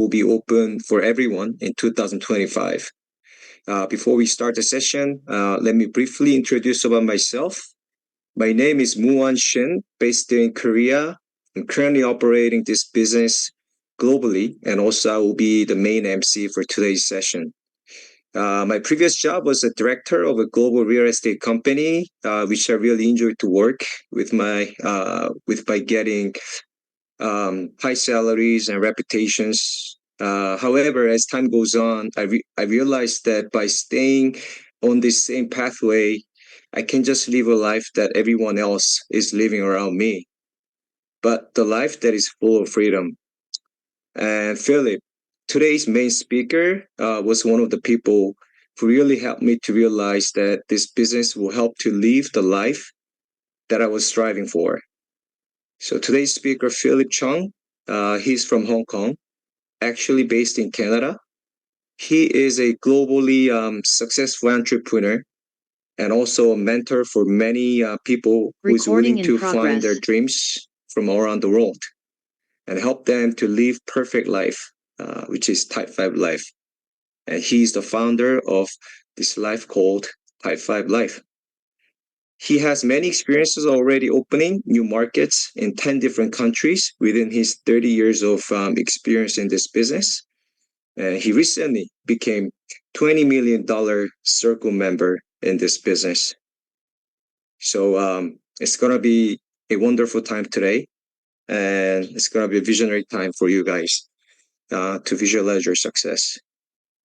will be open for everyone in 2025. Before we start the session, let me briefly introduce about myself. My name is Muan Shin, based in Korea. I'm currently operating this business globally, and also I will be the main MC for today's session. My previous job was a director of a global real estate company, which I really enjoyed to work with by getting high salaries and reputations. However, as time goes on, I realized that by staying on this same pathway, I can just live a life that everyone else is living around me, but the life that is full of freedom. And Philip, today's main speaker, was one of the people who really helped me to realize that this business will help to live the life that I was striving for. So today's speaker, Philip Cheung, he's from Hong Kong, actually based in Canada. He is a globally successful entrepreneur and also a mentor for many people who is willing to find their dreams from all around the world and help them to live perfect life, which is Type 5 life. And he's the founder of this life called Type 5 Life. He has many experiences already opening new markets in 10 different countries within his 30 years of experience in this business. And he recently became $20 million circle member in this business. So it's going to be a wonderful time today. And it's going to be a visionary time for you guys to visualize your success.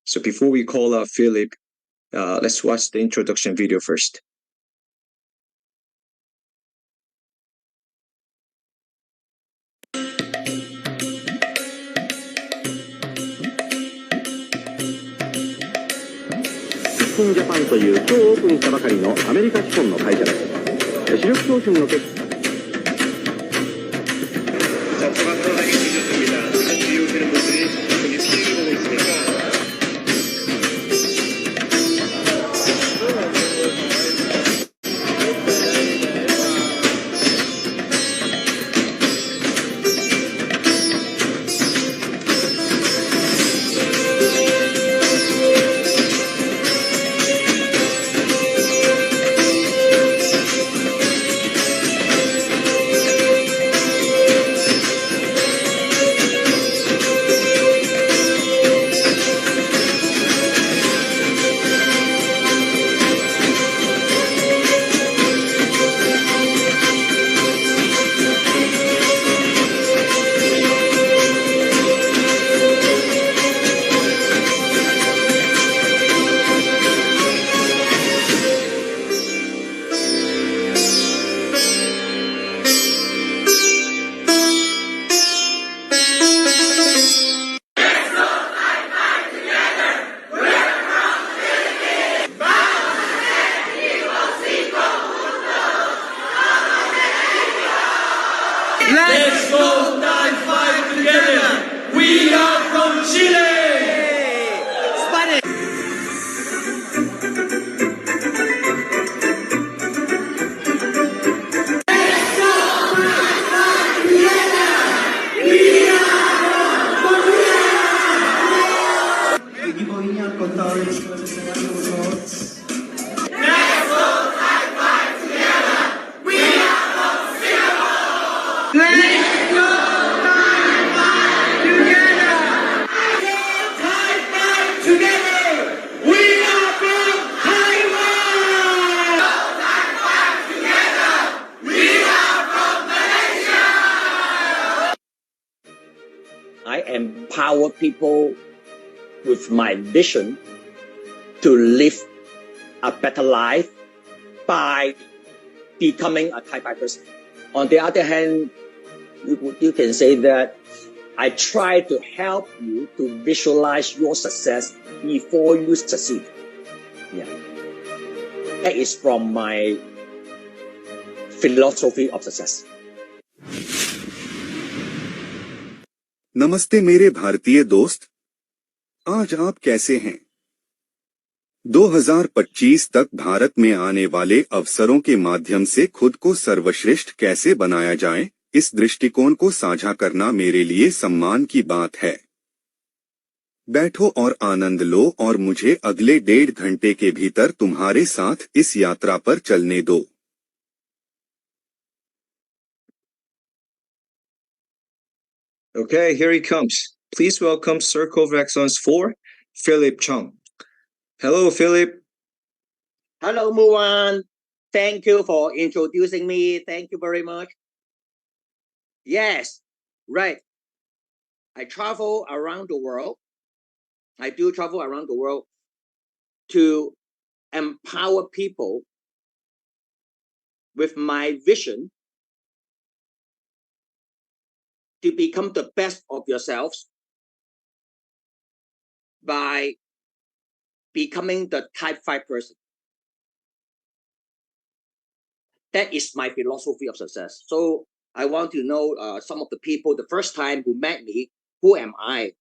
So before we call out Philip, let's watch the introduction video first. Cheung Japan という今日オープンしたばかりのアメリカ資本の会社です。主力商品の結果 Let's go Type 5 together! We are from Chile! Spanish! Let's go Type 5 together! We are from Colombia! Equipo Viña, contadores, profesionales, por favor. Let's go Type 5 together! We are from Singapore! Let's go Type 5 together! Type 5 together! We are from Taiwan! Type 5 together! We are from Malaysia! I empower people with my vision to live a better life by becoming a Type 5 person. On the other hand, you can say that I try to help you to visualize your success before you succeed. Yeah. That is from my philosophy of success. नमस्ते मेरे भारतीय दोस्त, आज आप कैसे हैं? 2025 तक भारत में आने वाले अवसरों के माध्यम से खुद को सर्वश्रेष्ठ कैसे बनाया जाए, इस दृष्टिकोण को साझा करना मेरे लिए सम्मान की बात है। बैठो और आनंद लो और मुझे अगले 1.5 घंटे के भीतर तुम्हारे साथ इस यात्रा पर चलने दो। Okay, here he comes. Please welcome Circle of Excellence 4, Philip Cheung. Hello, Philip. Hello, Muan. Thank you for introducing me. Thank you very much. Yes, right. I travel around the world. I do travel around the world to empower people with my vision to become the best of yourselves by becoming the type 5 person. That is my philosophy of success. So I want to know some of the people the first time who met me, who am I?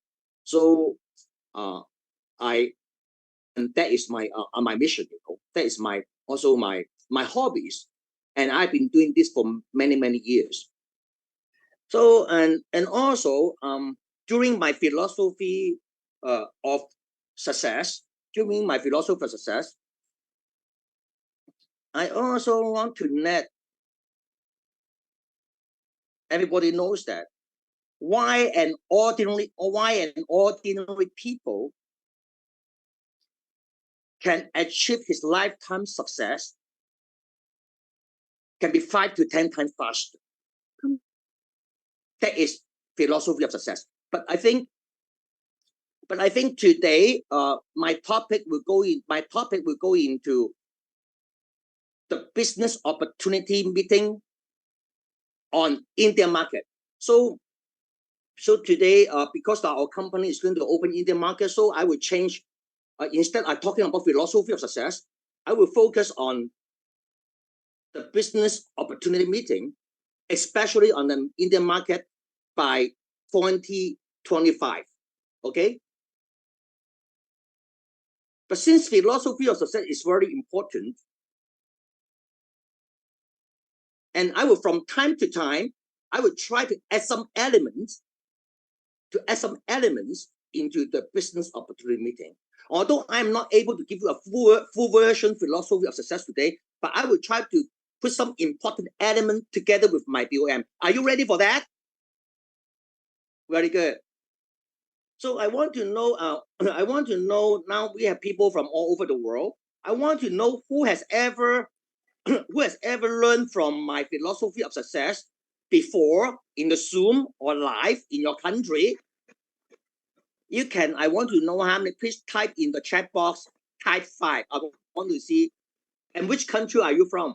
So I and that is my mission. That is also my hobbies, and I've been doing this for many years. So and also during my philosophy of success, during my philosophy of success, I also want to let everybody knows that why an ordinary people can achieve his lifetime success can be 5 to 10 times faster. That is philosophy of success. But I think today my topic will go into the business opportunity meeting on Indian market. So today because our company is going to open Indian market, so I will change. Instead of talking about philosophy of success, I will focus on the business opportunity meeting, especially on the Indian market by 2025. Okay. But since philosophy of success is very important, and I will from time to time, I will try to add some elements into the business opportunity meeting. Although I'm not able to give you a full version philosophy of success today, but I will try to put some important element together with my BOM. Are you ready for that? Very good. So I want to know. Now we have people from all over the world. I want to know who has ever learned from my philosophy of success before in the Zoom or live in your country. You can. I want to know how many. Please type in the chat box. Type 5. I want to see. And which country are you from?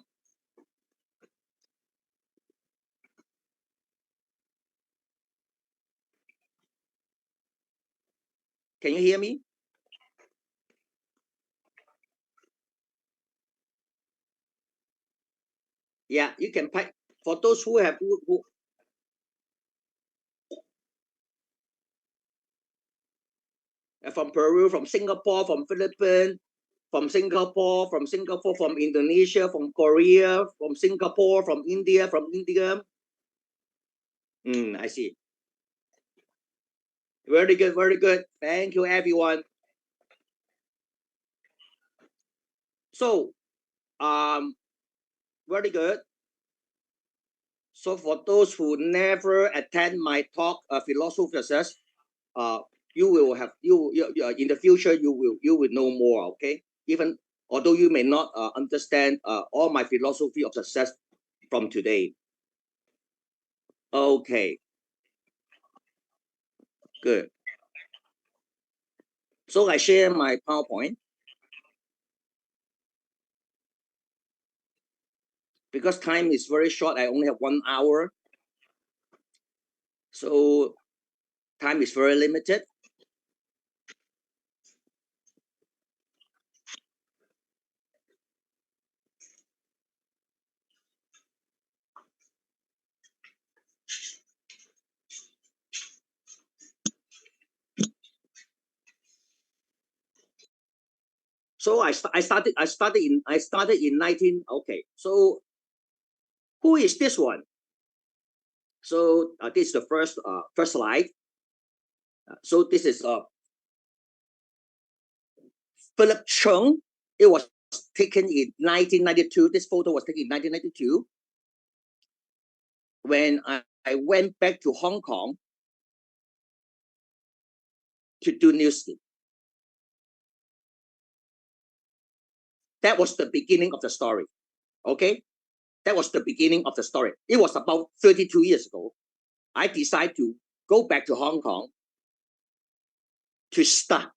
Can you hear me? Yeah, you can type. For those who have who from Peru, from Singapore, from Philippines, from Singapore, from Indonesia, from Korea, from Singapore, from India. I see. Very good, very good. Thank you, everyone. So, very good. So for those who never attend my talk, philosophy of success, you will have in the future you will know more. Okay, even although you may not understand all my philosophy of success from today. Okay, good. So I share my PowerPoint because time is very short. I only have 1 hour, so time is very limited. So I started in 19. Okay, so who is this one? So this is the first slide. So this is Philip Cheung. It was taken in 1992. This photo was taken in 1992 when I went back to Hong Kong to do New Skin. That was the beginning of the story. Okay? That was the beginning of the story. It was about 32 years ago. I decided to go back to Hong Kong to start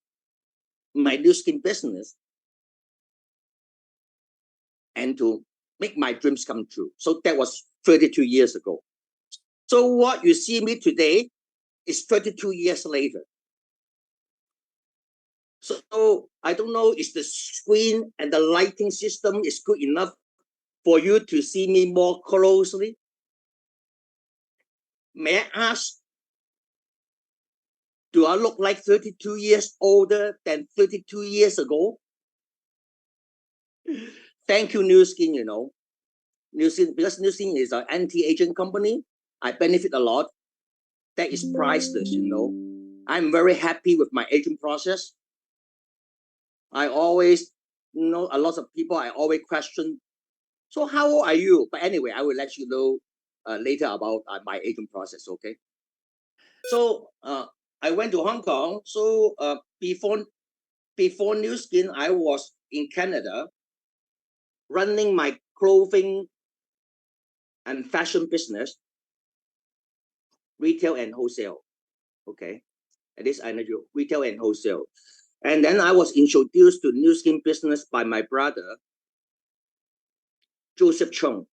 my New Skin business and to make my dreams come true. So that was 32 years ago. So what you see me today is 32 years later. So I don't know if the screen and the lighting system is good enough for you to see me more closely. May I ask, do I look like 32 years older than 32 years ago? Thank you, New Skin, you know. New Skin, because New Skin is an anti-aging company. I benefit a lot. That is priceless, you know. I'm very happy with my aging process. I always, you know, a lot of people, I always question, so how old are you? But anyway, I will let you know later about my aging process, okay? So I went to Hong Kong. So before New Skin, I was in Canada running my clothing and fashion business, retail and wholesale. Okay, at least I know you retail and wholesale. And then I was introduced to New Skin business by my brother, Joseph Cheung.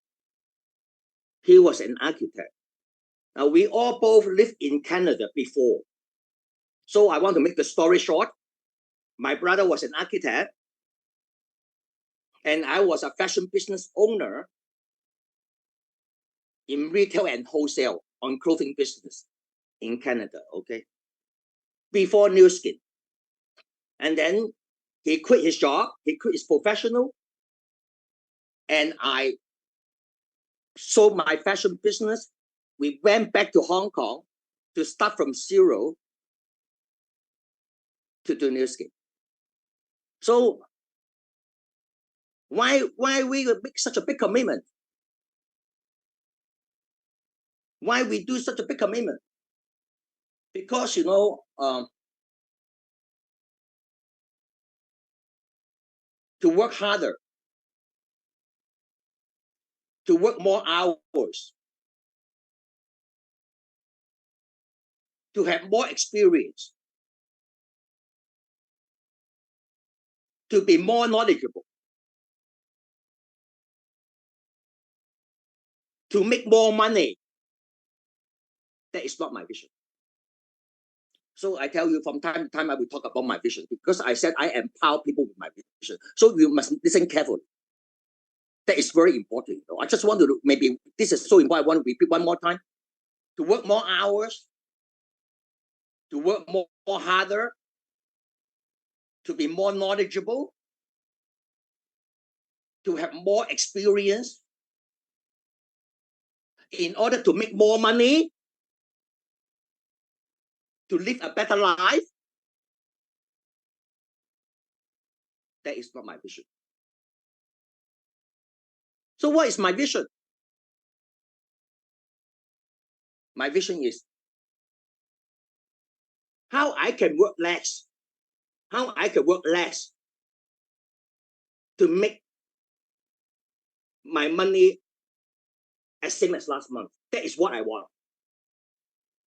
He was an architect. Now we all both lived in Canada before. So I want to make the story short. My brother was an architect, and I was a fashion business owner in retail and wholesale on clothing business in Canada, okay? Before New Skin. And then he quit his job, he quit his professional, and I sold my fashion business. We went back to Hong Kong to start from zero to do New Skin. So why we make such a big commitment? Why we do such a big commitment? Because, you know, to work harder, to work more hours, to have more experience, to be more knowledgeable, to make more money. That is not my vision. So I tell you, from time to time, I will talk about my vision because I said I empower people with my vision. So you must listen carefully. That is very important. I just want to, maybe this is so important. I want to repeat one more time. To work more hours, to work more harder, to be more knowledgeable, to have more experience, in order to make more money, to live a better life. That is not my vision. So what is my vision? My vision is how I can work less, how I can work less to make my money as same as last month. That is what I want.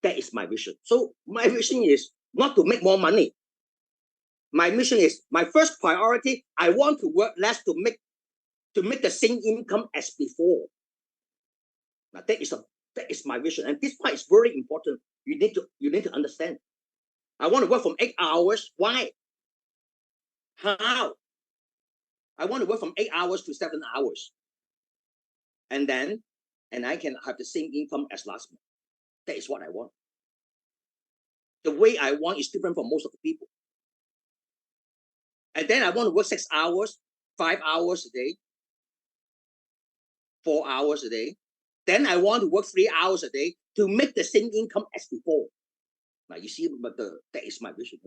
That is my vision. So my vision is not to make more money. My mission is, my first priority, I want to work less to make the same income as before. Now that is my vision, and this part is very important. You need to understand. I want to work from 8 hours. Why? How? I want to work from 8 hours to 7 hours, and I can have the same income as last month. That is what I want. The way I want is different from most of the people. And then I want to work 6 hours, 5 hours a day, 4 hours a day. Then I want to work 3 hours a day to make the same income as before. Now you see, but that is my vision.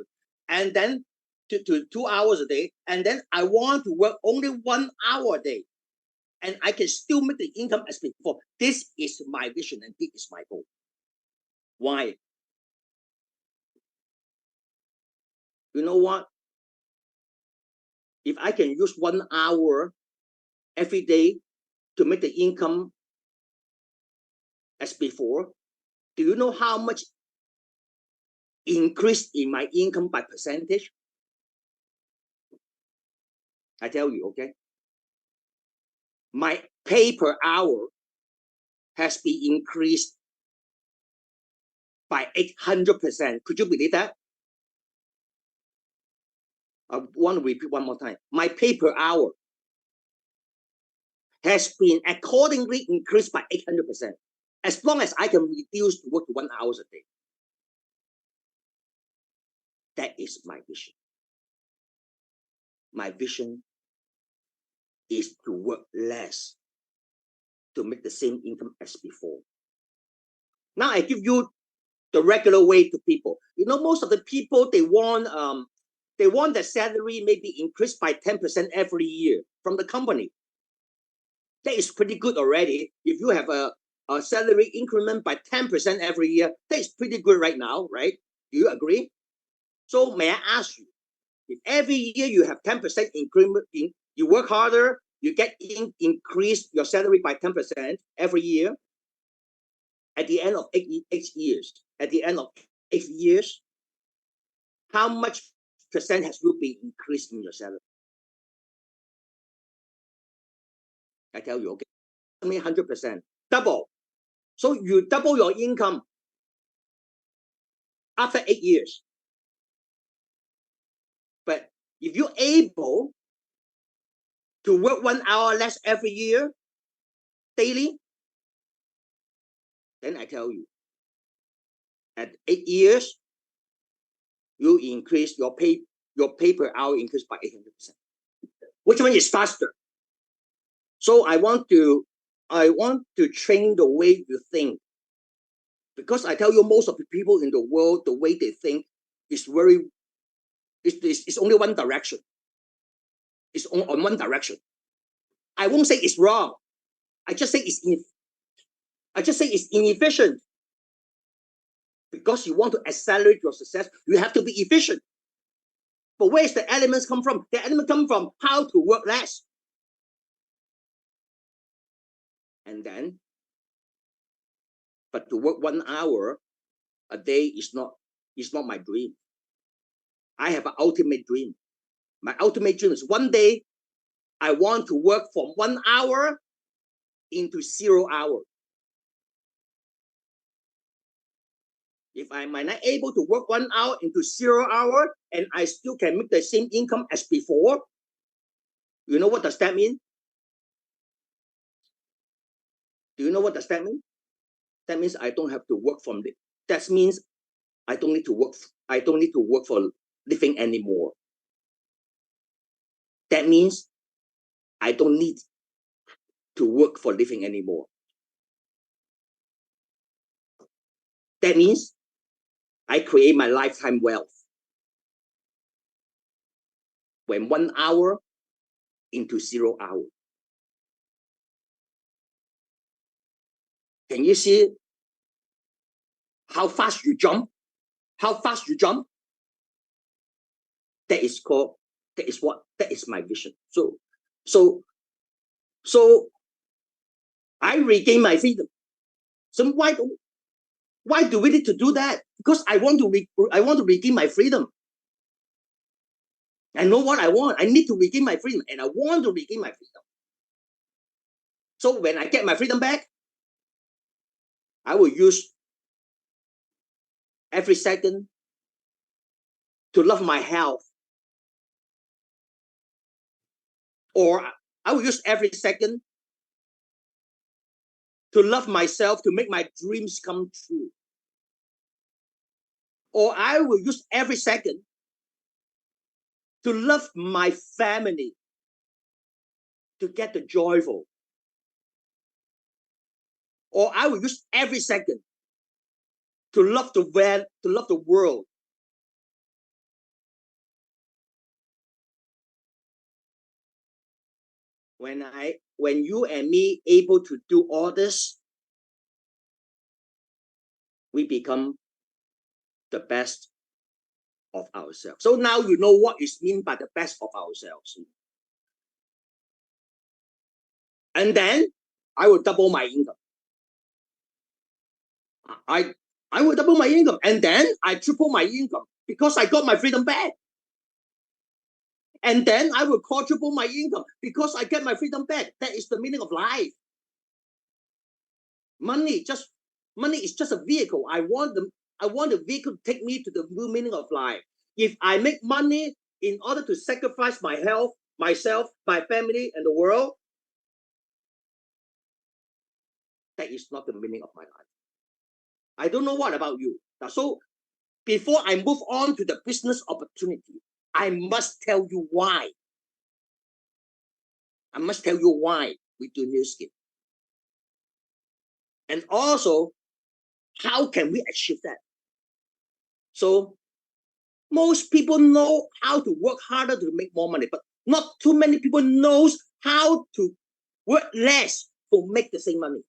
And then to 2 hours a day, and then I want to work only 1 hour a day, and I can still make the income as before. This is my vision and this is my goal. Why? You know what? If I can use 1 hour every day to make the income as before, do you know how much increase in my income by percentage? I tell you, okay? My pay per hour has been increased by 800%. Could you believe that? I want to repeat one more time. My pay per hour has been accordingly increased by 800%. As long as I can reduce to work to 1 hour a day. That is my vision. My vision is to work less to make the same income as before. Now I give you the regular way to people. You know, most of the people, they want their salary maybe increased by 10% every year from the company. That is pretty good already. If you have a salary increment by 10% every year, that is pretty good right now, right? Do you agree? So may I ask you, if every year you have 10% increment, you work harder, you get increase your salary by 10% every year, at the end of 8 years, how much percent has you been increased in your salary? I tell you, okay, 100%, double. So you double your income after 8 years. But if you're able to work 1 hour less every year, daily, then I tell you, at 8 years, you increase your pay per hour increase by 800%. Which one is faster? So I want to train the way you think, because I tell you, most of the people in the world, the way they think is it's only one direction. It's on one direction. I won't say it's wrong. I just say it's inefficient. Because you want to accelerate your success, you have to be efficient. But where is the elements come from? The elements come from how to work less. And then, but to work 1 hour a day is not my dream. I have an ultimate dream. My ultimate dream is one day I want to work from 1 hour into 0 hour. If I might not able to work 1 hour into 0 hour and I still can make the same income as before, you know what does that mean? Do you know what does that mean? That means I don't have to work from the. That means I don't need to work. I don't need to work for living anymore. That means I don't need to work for living anymore. That means I create my lifetime wealth. When 1 hour into 0 hour. Can you see how fast you jump? How fast you jump? That is my vision. So I regain my freedom. So why do we need to do that? Because I want to regain my freedom. I know what I want. I need to regain my freedom, and I want to regain my freedom. So when I get my freedom back, I will use every second to love my health, or I will use every second to love myself, to make my dreams come true, or I will use every second to love my family, to get the joyful, or I will use every second to love the world, when you and me able to do all this, we become the best of ourselves. So now you know what is meant by the best of ourselves. And then I will double my income. I will double my income, and then I triple my income because I got my freedom back. And then I will quadruple my income because I get my freedom back. That is the meaning of life. Money is just a vehicle. I want the vehicle to take me to the new meaning of life. If I make money in order to sacrifice my health, myself, my family, and the world, that is not the meaning of my life. I don't know what about you. So before I move on to the business opportunity, I must tell you why. I must tell you why we do new skill. And also, how can we achieve that? So most people know how to work harder to make more money, but not too many people knows how to work less to make the same money.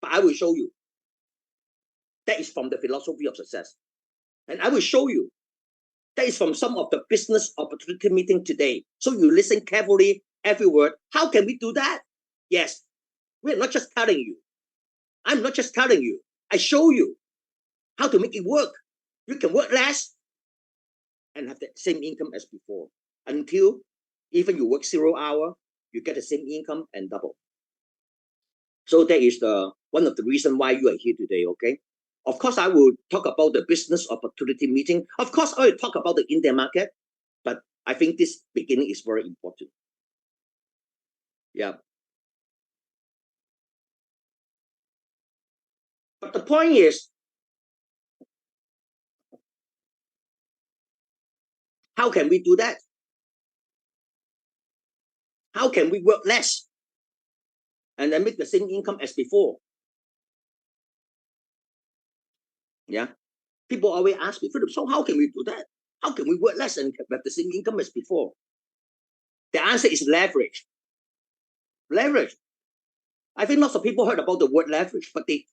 But I will show you. That is from the philosophy of success. And I will show you. That is from some of the business opportunity meeting today. So you listen carefully, every word. How can we do that? Yes, we're not just telling you. I'm not just telling you. I show you how to make it work. You can work less and have the same income as before. Until even you work 0 hour, you get the same income and double. So that is the one of the reasons why you are here today, okay? Of course, I will talk about the business opportunity meeting. Of course, I will talk about the Indian market, but I think this beginning is very important. Yeah. But the point is, how can we do that? How can we work less and then make the same income as before? Yeah. People always ask me, Philip, so how can we do that? How can we work less and have the same income as before? The answer is leverage. Leverage. I think lots of people heard about the word leverage, but they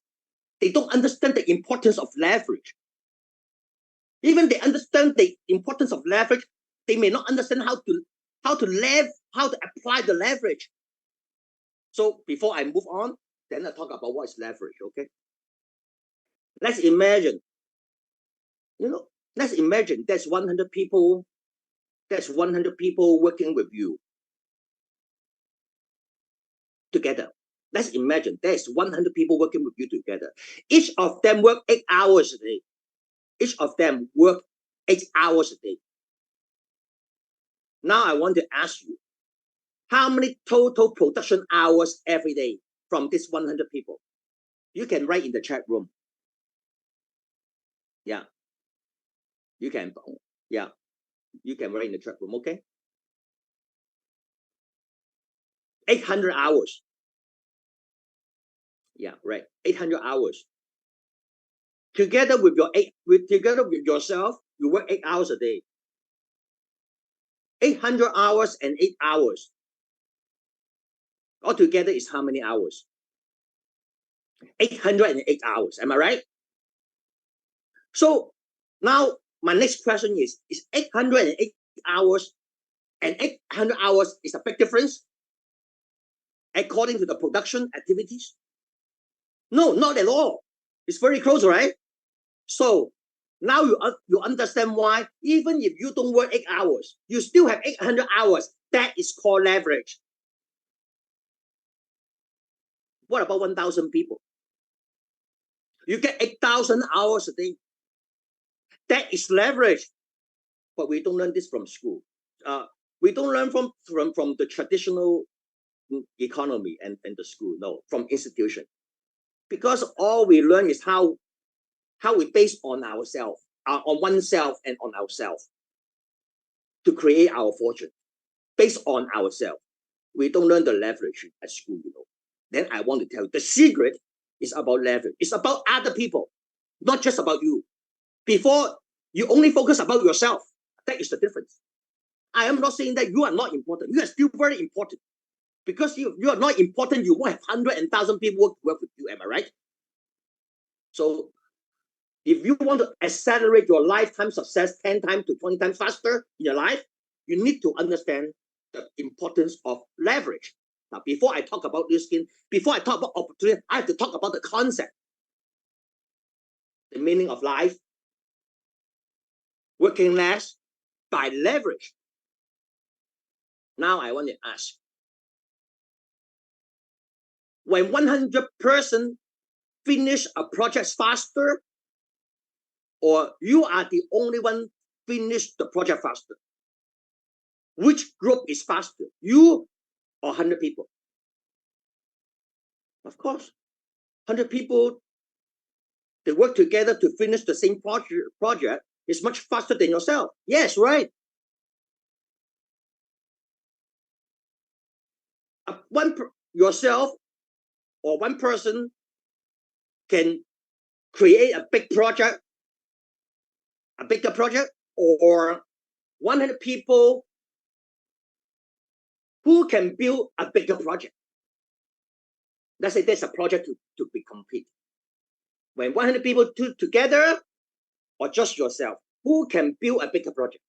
don't understand the importance of leverage. Even they understand the importance of leverage, they may not understand how to apply the leverage. So before I move on, then I talk about what is leverage, okay? Let's imagine, let's imagine there's 100 people, working with you together. Let's imagine there's 100 people working with you together. Each of them work 8 hours a day. Each of them work 8 hours a day. Now I want to ask you, how many total production hours every day from this 100 people? You can write in the chat room. Yeah. You can, yeah. You can write in the chat room, okay? 800 hours. Yeah, right. 800 hours. Together with yourself, you work 8 hours a day. 800 hours and 8 hours. Altogether is how many hours? 808 hours. Am I right? So now my next question is 808 hours and 800 hours is a big difference according to the production activities? No, not at all. It's very close, right? So now you understand why even if you don't work 8 hours, you still have 800 hours. That is called leverage. What about 1,000 people? You get 8,000 hours a day. That is leverage. But we don't learn this from school. We don't learn from the traditional economy and the school. No, from institution. Because all we learn is how we base on ourselves, on oneself and on ourselves to create our fortune. Based on ourselves. We don't learn the leverage at school, Then I want to tell you, the secret is about leverage. It's about other people, not just about you. Before, you only focus about yourself. That is the difference. I am not saying that you are not important. You are still very important. Because you are not important, you won't have 100 and 1,000 people work with you, am I right? So if you want to accelerate your lifetime success 10 times to 20 times faster in your life, you need to understand the importance of leverage. Now, before I talk about new skin, before I talk about opportunity, I have to talk about the concept, the meaning of life, working less by leverage. Now I want to ask, when 100% finish a project faster, or you are the only one finish the project faster, which group is faster, you or 100 people? Of course, 100 people, they work together to finish the same project is much faster than yourself. Yes, right. Yourself or one person can create a big project, a bigger project, or 100 people who can build a bigger project. Let's say there's a project to be complete. When 100 people together, or just yourself, who can build a bigger project?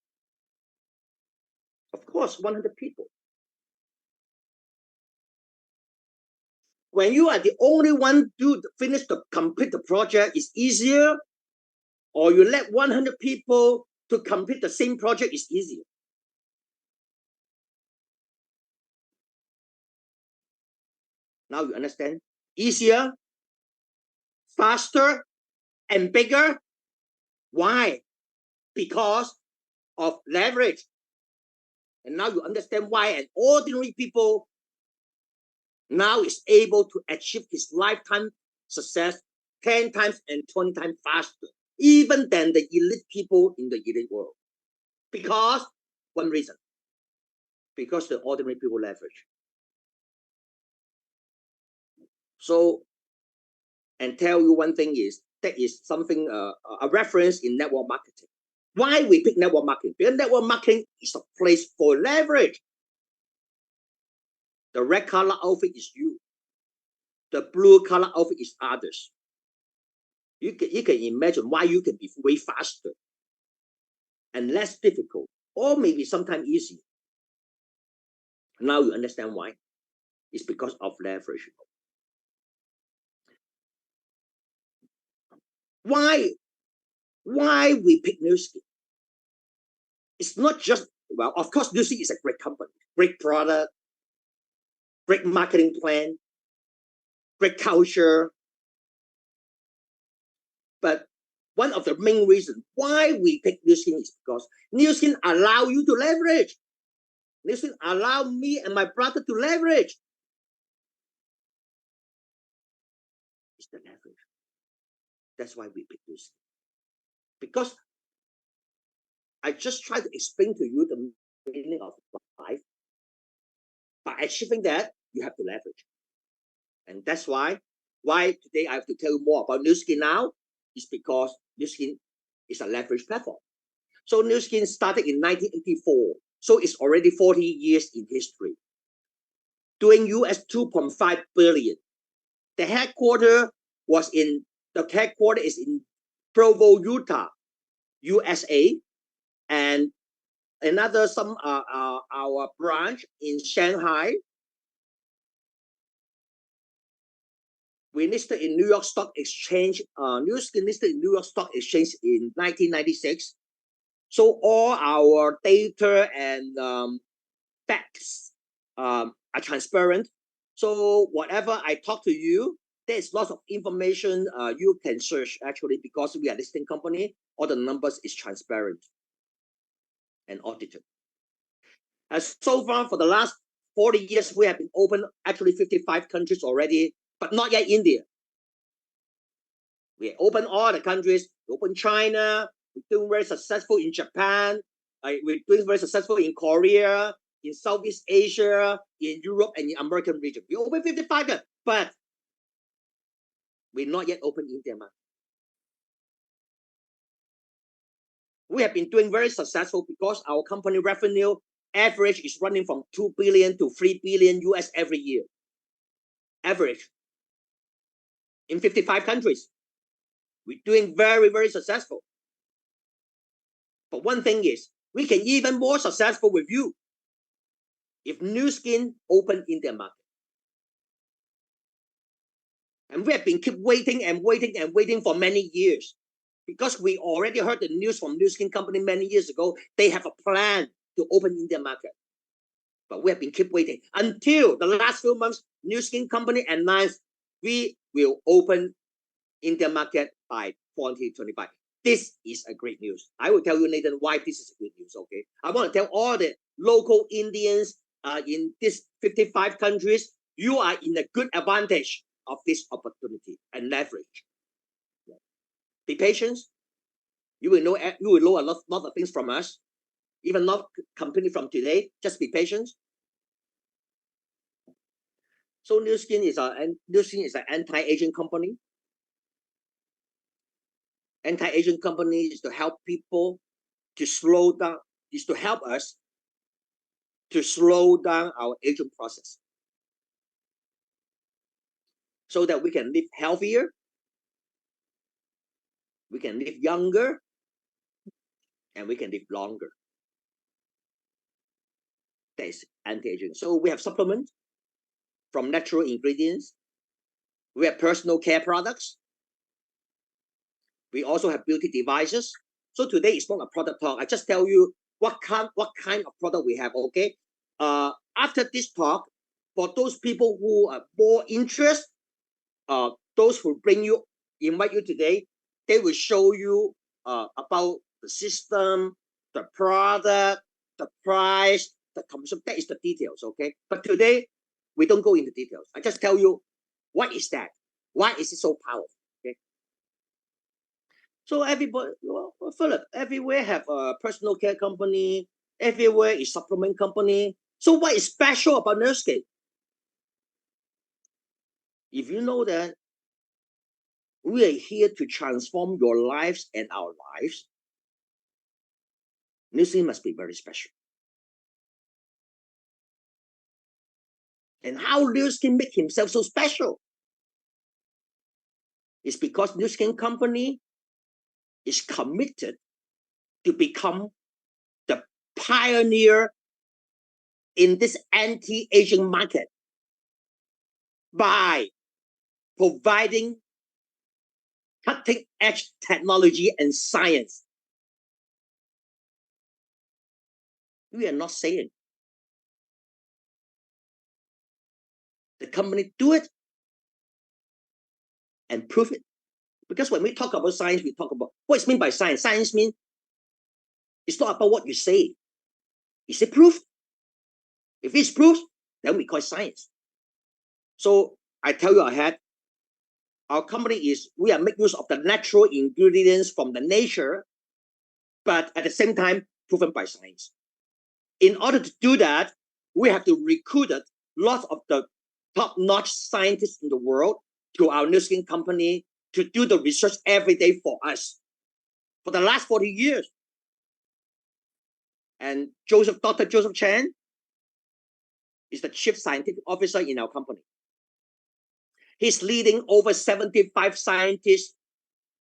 Of course, 100 people. When you are the only one to finish the complete the project, is easier, or you let 100 people to complete the same project is easier. Now you understand? Easier, faster, and bigger. Why? Because of leverage. And now you understand why an ordinary people now is able to achieve his lifetime success 10 times and 20 times faster, even than the elite people in the elite world. Because one reason, because the ordinary people leverage. So, and tell you one thing is, that is something, a reference in network marketing. Why we pick network marketing? Because network marketing is a place for leverage. The red color outfit is you. The blue color outfit is others. You can imagine why you can be way faster and less difficult, or maybe sometimes easy. Now you understand why. It's because of leverage. Why we pick Nu Skin? It's not just, well, of course, Nu Skin is a great company, great product, great marketing plan, great culture. But one of the main reasons why we pick Nu Skin is because Nu Skin allow you to leverage. Nu Skin allow me and my brother to leverage. It's the leverage. That's why we pick Nu Skin. Because I just try to explain to you the meaning of life. By achieving that, you have to leverage. And that's why today I have to tell you more about Nu Skin now, is because Nu Skin is a leverage platform. So Nu Skin started in 1984. So it's already 40 years in history. Doing US 2.5 billion. The headquarters is in Provo, Utah, USA, and another our branch in Shanghai. We listed in New York Stock Exchange. Nu Skin listed in New York Stock Exchange in 1996. So all our data and facts are transparent. So whatever I talk to you, there's lots of information you can search actually, because we are a listing company. All the numbers is transparent and audited. So far, for the last 40 years, we have been open actually 55 countries already, but not yet India. We open all the countries. We open China. We're doing very successful in Japan. We're doing very successful in Korea, in Southeast Asia, in Europe, and in the American region. We open 55, but we're not yet open India market. We have been doing very successful because our company revenue average is running from 2 billion to 3 billion US every year. Average. In 55 countries. We're doing very, very successful. But one thing is, we can even more successful with you if Nu Skin open in their market. And we have been keep waiting and waiting and waiting for many years because we already heard the news from Nu Skin Company many years ago. They have a plan to open in their market. But we have been keep waiting until the last few months. Nu Skin Company announced we will open in their market by 2025. This is a great news. I will tell you, Nathan, why this is good news. Okay, I want to tell all the local Indians in these 55 countries, you are in a good advantage of this opportunity and leverage. Be patient. You will know a lot of things from us, even not company from today. Just be patient. So Nu Skin is an anti-aging company. Anti-aging company is to help people to slow down, is to help us to slow down our aging process so that we can live healthier, we can live younger, and we can live longer. That is anti-aging. So we have supplements from natural ingredients. We have personal care products. We also have beauty devices. So today is not a product talk. I just tell you what kind of product we have. Okay. After this talk, for those people who are more interested, those who invite you today, they will show you about the system, the product, the price, the commission. That is the details. Okay. But today we don't go into details. I just tell you what is that? Why is it so powerful? Okay. So everybody, well, Philip, everywhere have a personal care company. Everywhere is supplement company. So what is special about Nu Skin? If you know that we are here to transform your lives and our lives, Nu Skin must be very special. And how Nu Skin make himself so special? It's because Nu Skin Company is committed to become the pioneer in this anti-aging market by providing cutting-edge technology and science. We are not saying the company do it and prove it. Because when we talk about science, we talk about what is meant by science. Science means it's not about what you say. Is it proof? If it's proof, then we call it science. So I tell you ahead, our company we are making use of the natural ingredients from the nature, but at the same time, proven by science. In order to do that, we have to recruit lots of the top-notch scientists in the world to our Nu Skin Company to do the research every day for us for the last 40 years. And Dr. Joseph Cheung is the chief scientific officer in our company. He's leading over 75 scientists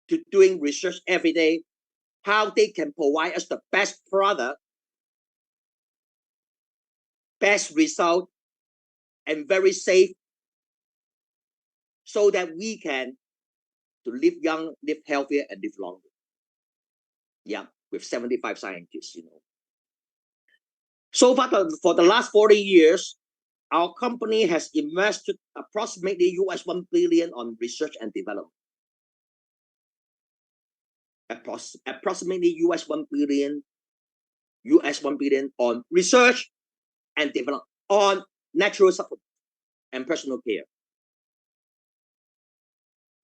to doing research every day, how they can provide us the best product, best result, and very safe, so that we can to live young, live healthier, and live longer. Yeah, with 75 scientists, So far, for the last 40 years, our company has invested approximately US $1 billion on research and development. Approximately US $1 billion on research and development on natural supplements and personal care.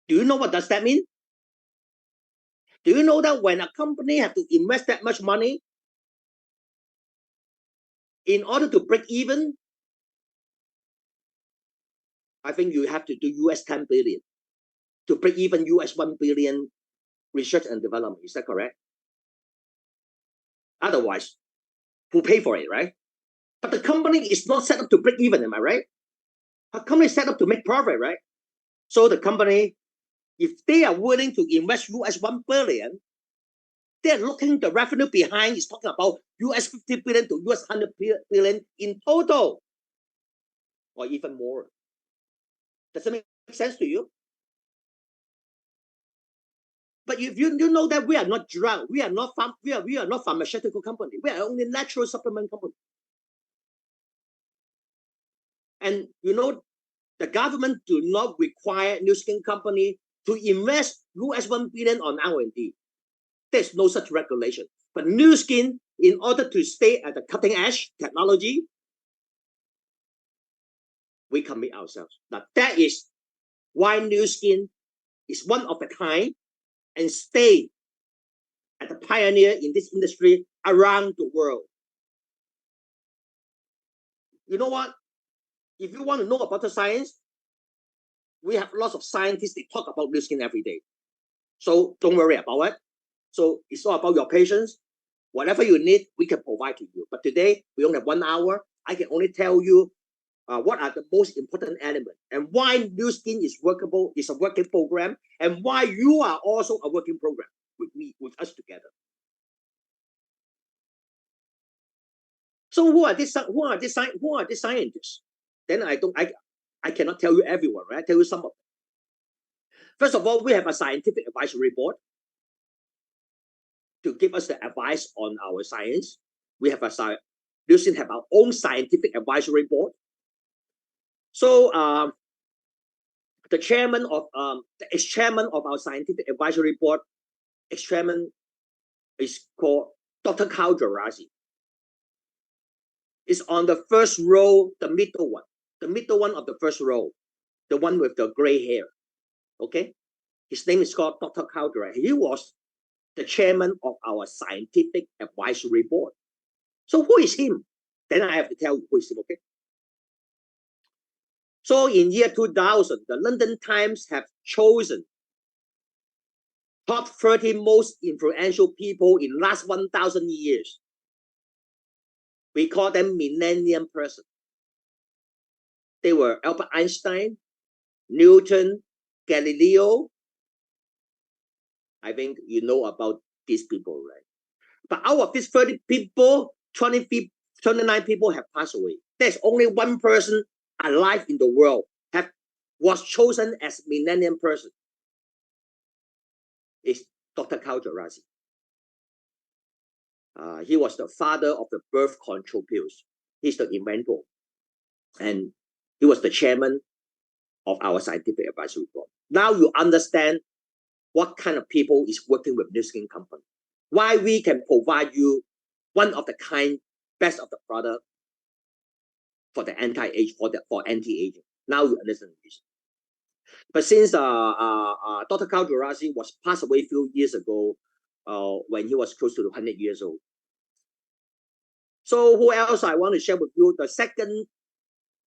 Do you know what does that mean? Do you know that when a company has to invest that much money in order to break even, I think you have to do US 10 billion to break even US 1 billion research and development. Is that correct? Otherwise, who pay for it, right? But the company is not set up to break even, am I right? A company is set up to make profit, right? So the company, if they are willing to invest US 1 billion, they're looking the revenue behind is talking about US 50 billion to US 100 billion in total, or even more. Does it make sense to you? But if you know that we are not drug, we are not pharmaceutical company, we are only natural supplement company. And you know, the government do not require New Skin company to invest US 1 billion on R&D. There's no such regulation. But New Skin, in order to stay at the cutting edge technology, we commit ourselves. Now that is why New Skin is one of a kind and stay as a pioneer in this industry around the world. You know what? If you want to know about the science, we have lots of scientists, they talk about New Skin every day. So don't worry about it. So it's all about your patience. Whatever you need, we can provide to you. But today, we only have 1 hour. I can only tell you what are the most important elements and why New Skin is workable, is a working program, and why you are also a working program with me, with us together. So who are these scientists? Then I cannot tell you everyone, right? I tell you some of them. First of all, we have a scientific advisory board to give us the advice on our science. We have New Skin have our own scientific advisory board. So the chairman of the ex-chairman of our scientific advisory board, ex-chairman is called Dr. Carl Gerasi. Is on the first row, the middle one of the first row, the one with the gray hair. Okay, his name is called Dr. Carl Gerasi. He was the chairman of our scientific advisory board. So who is him? Then I have to tell you who is him. Okay. So in year 2000, the London Times have chosen top 30 most influential people in last 1,000 years. We call them millennium person. They were Albert Einstein, Newton, Galileo. I think you know about these people, right? But out of these 30 people, 29 people have passed away. There's only one person alive in the world was chosen as millennium person. It's Dr. Carl Gerasi. He was the father of the birth control pills. He's the inventor. And he was the chairman of our scientific advisory board. Now you understand what kind of people is working with New Skin Company. Why we can provide you one of the kind, best of the product for the anti-age, for anti-aging. Now you understand this. But since Dr. Carl Gerasi was passed away a few years ago, when he was close to 100 years old. So who else I want to share with you? The second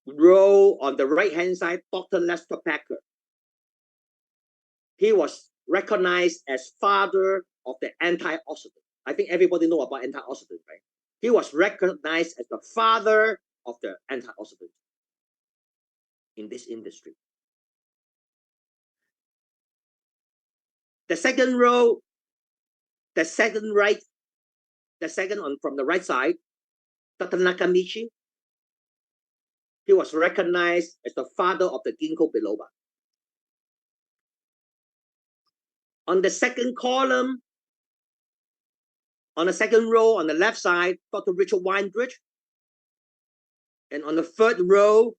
row on the right-hand side, Dr. Lester Packer. He was recognized as father of the antioxidant. I think everybody know about antioxidant, right? He was recognized as the father of the antioxidant in this industry. The second row, the second on from the right side, Dr. Nakamichi. He was recognized as the father of the ginkgo biloba. On the second column, on the second row, on the left side, Dr. Richard Weinbridge. And on the third row,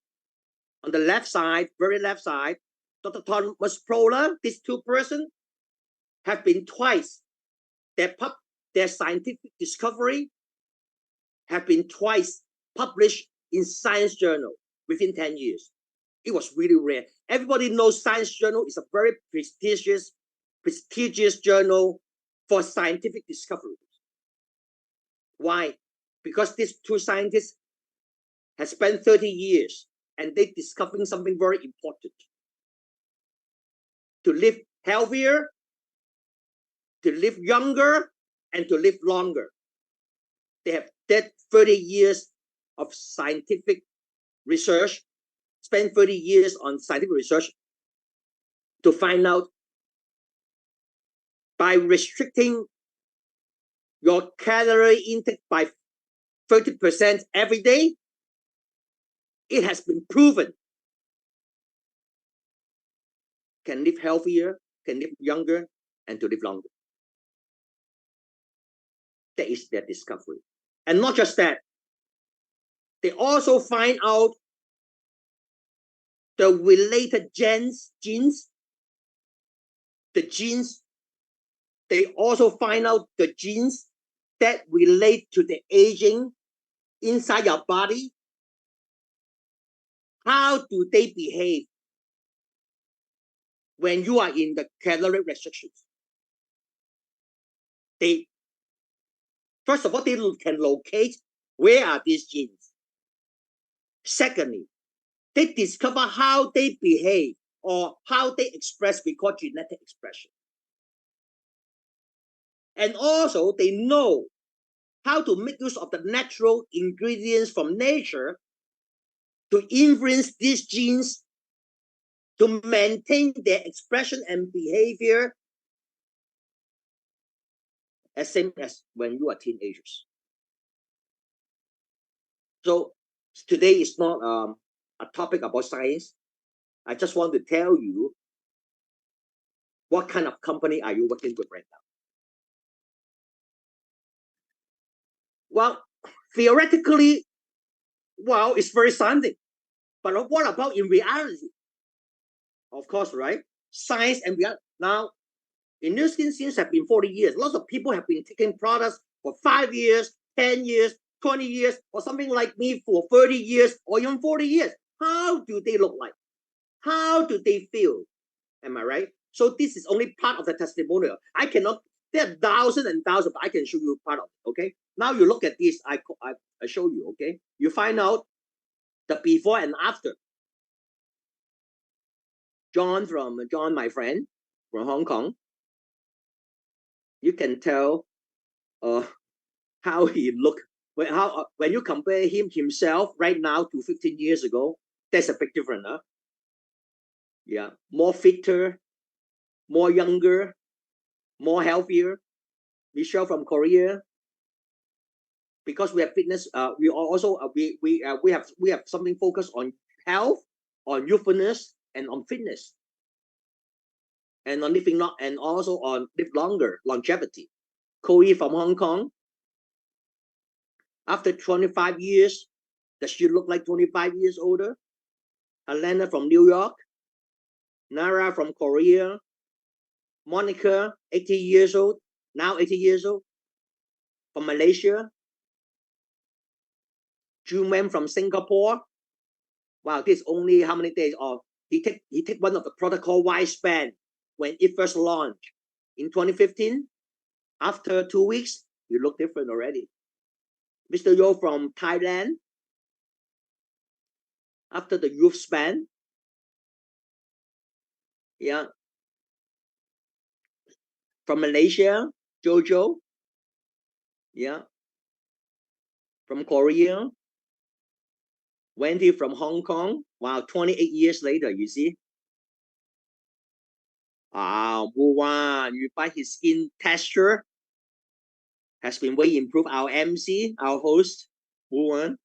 on the left side, very left side, Dr. Thomas Proler. These two persons have been twice, their scientific discovery have been twice published in Science Journal within 10 years. It was really rare. Everybody knows Science Journal is a very prestigious journal for scientific discoveries. Why? Because these two scientists have spent 30 years and they're discovering something very important. To live healthier, to live younger, and to live longer. They have that 30 years of scientific research, spent 30 years on scientific research to find out by restricting your calorie intake by 30% every day, it has been proven can live healthier, can live younger, and to live longer. That is their discovery. And not just that, they also find out the related genes, they also find out the genes that relate to the aging inside your body. How do they behave when you are in the calorie restrictions? They, first of all, they can locate where are these genes. Secondly, they discover how they behave or how they express, we call genetic expression. And also, they know how to make use of the natural ingredients from nature to influence these genes to maintain their expression and behavior as same as when you are teenagers. So today is not a topic about science. I just want to tell you what kind of company are you working with right now. Well, theoretically, well, it's very scientific. But what about in reality? Of course, right? Science and reality. Now, in New Skin since have been 40 years. Lots of people have been taking products for 5 years, 10 years, 20 years, or something like me for 30 years or even 40 years. How do they look like? How do they feel? Am I right? So this is only part of the testimonial. I cannot, there are thousands and thousands, but I can show you part of it, okay? Now you look at this, I show you, okay? You find out the before and after. John, my friend, from Hong Kong, you can tell how he looked. When you compare himself right now to 15 years ago, there's a big difference, huh? Yeah, more fitter, more younger, more healthier. Michelle from Korea, because we have fitness. We also we have something focused on health, on youthfulness, and on fitness, and on living long, and also on live longer, longevity. COE from Hong Kong. After 25 years, does she look like 25 years older? Alana from New York. Nara from Korea. Monica, 80 years old, now 80 years old, from Malaysia. Cheung from Singapore. Wow, this only how many days? Oh, he take one of the product called Y-Span when it first launched in 2015. After 2 weeks, you look different already. Mr. Yo from Thailand. After the youth span. Yeah. From Malaysia, Jojo. Yeah. From Korea. Wendy from Hong Kong. Wow, 28 years later, you see. Wow, you find his skin texture has been way improved. Our MC, our host, Wu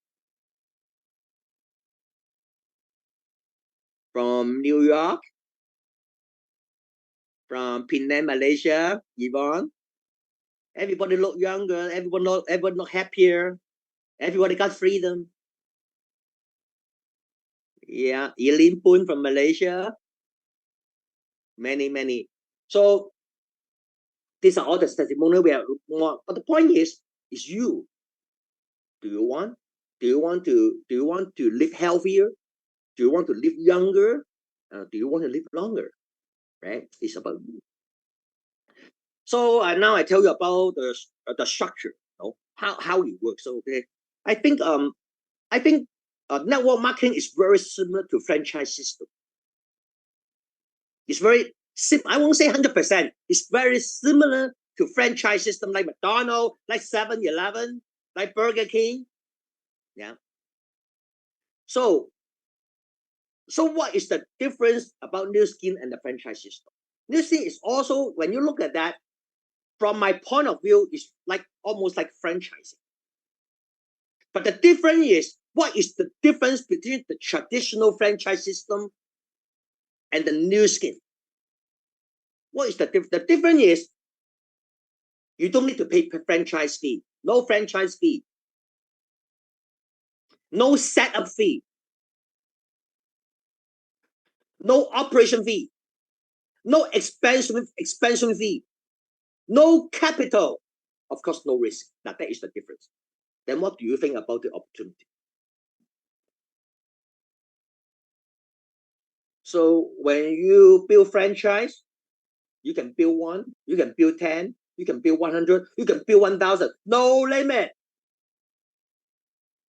from New York. From Penang, Malaysia, Yvonne. Everybody look younger. Everyone look happier. Everybody got freedom. Yeah, Eileen Poon from Malaysia. Many. So these are all the testimonial we have more. But the point is you. Do you want to live healthier? Do you want to live younger? Do you want to live longer? Right? It's about you. So now I tell you about the structure, you know, how it works. So, okay, I think network marketing is very similar to franchise system. It's very simple. I won't say 100%. It's very similar to franchise system like McDonald's, like 7-Eleven, like Burger King. Yeah. So what is the difference about New Skin and the franchise system? New Skin is also, when you look at that, from my point of view, is like almost like franchising. But the difference is, what is the difference between the traditional franchise system and the New Skin? What is the difference? The difference is, you don't need to pay franchise fee. No franchise fee. No setup fee. No operation fee. No expansion fee. No capital. Of course, no risk. Now, that is the difference. Then what do you think about the opportunity? So when you build franchise, you can build 1, you can build 10, you can build 100, you can build 1,000. No limit.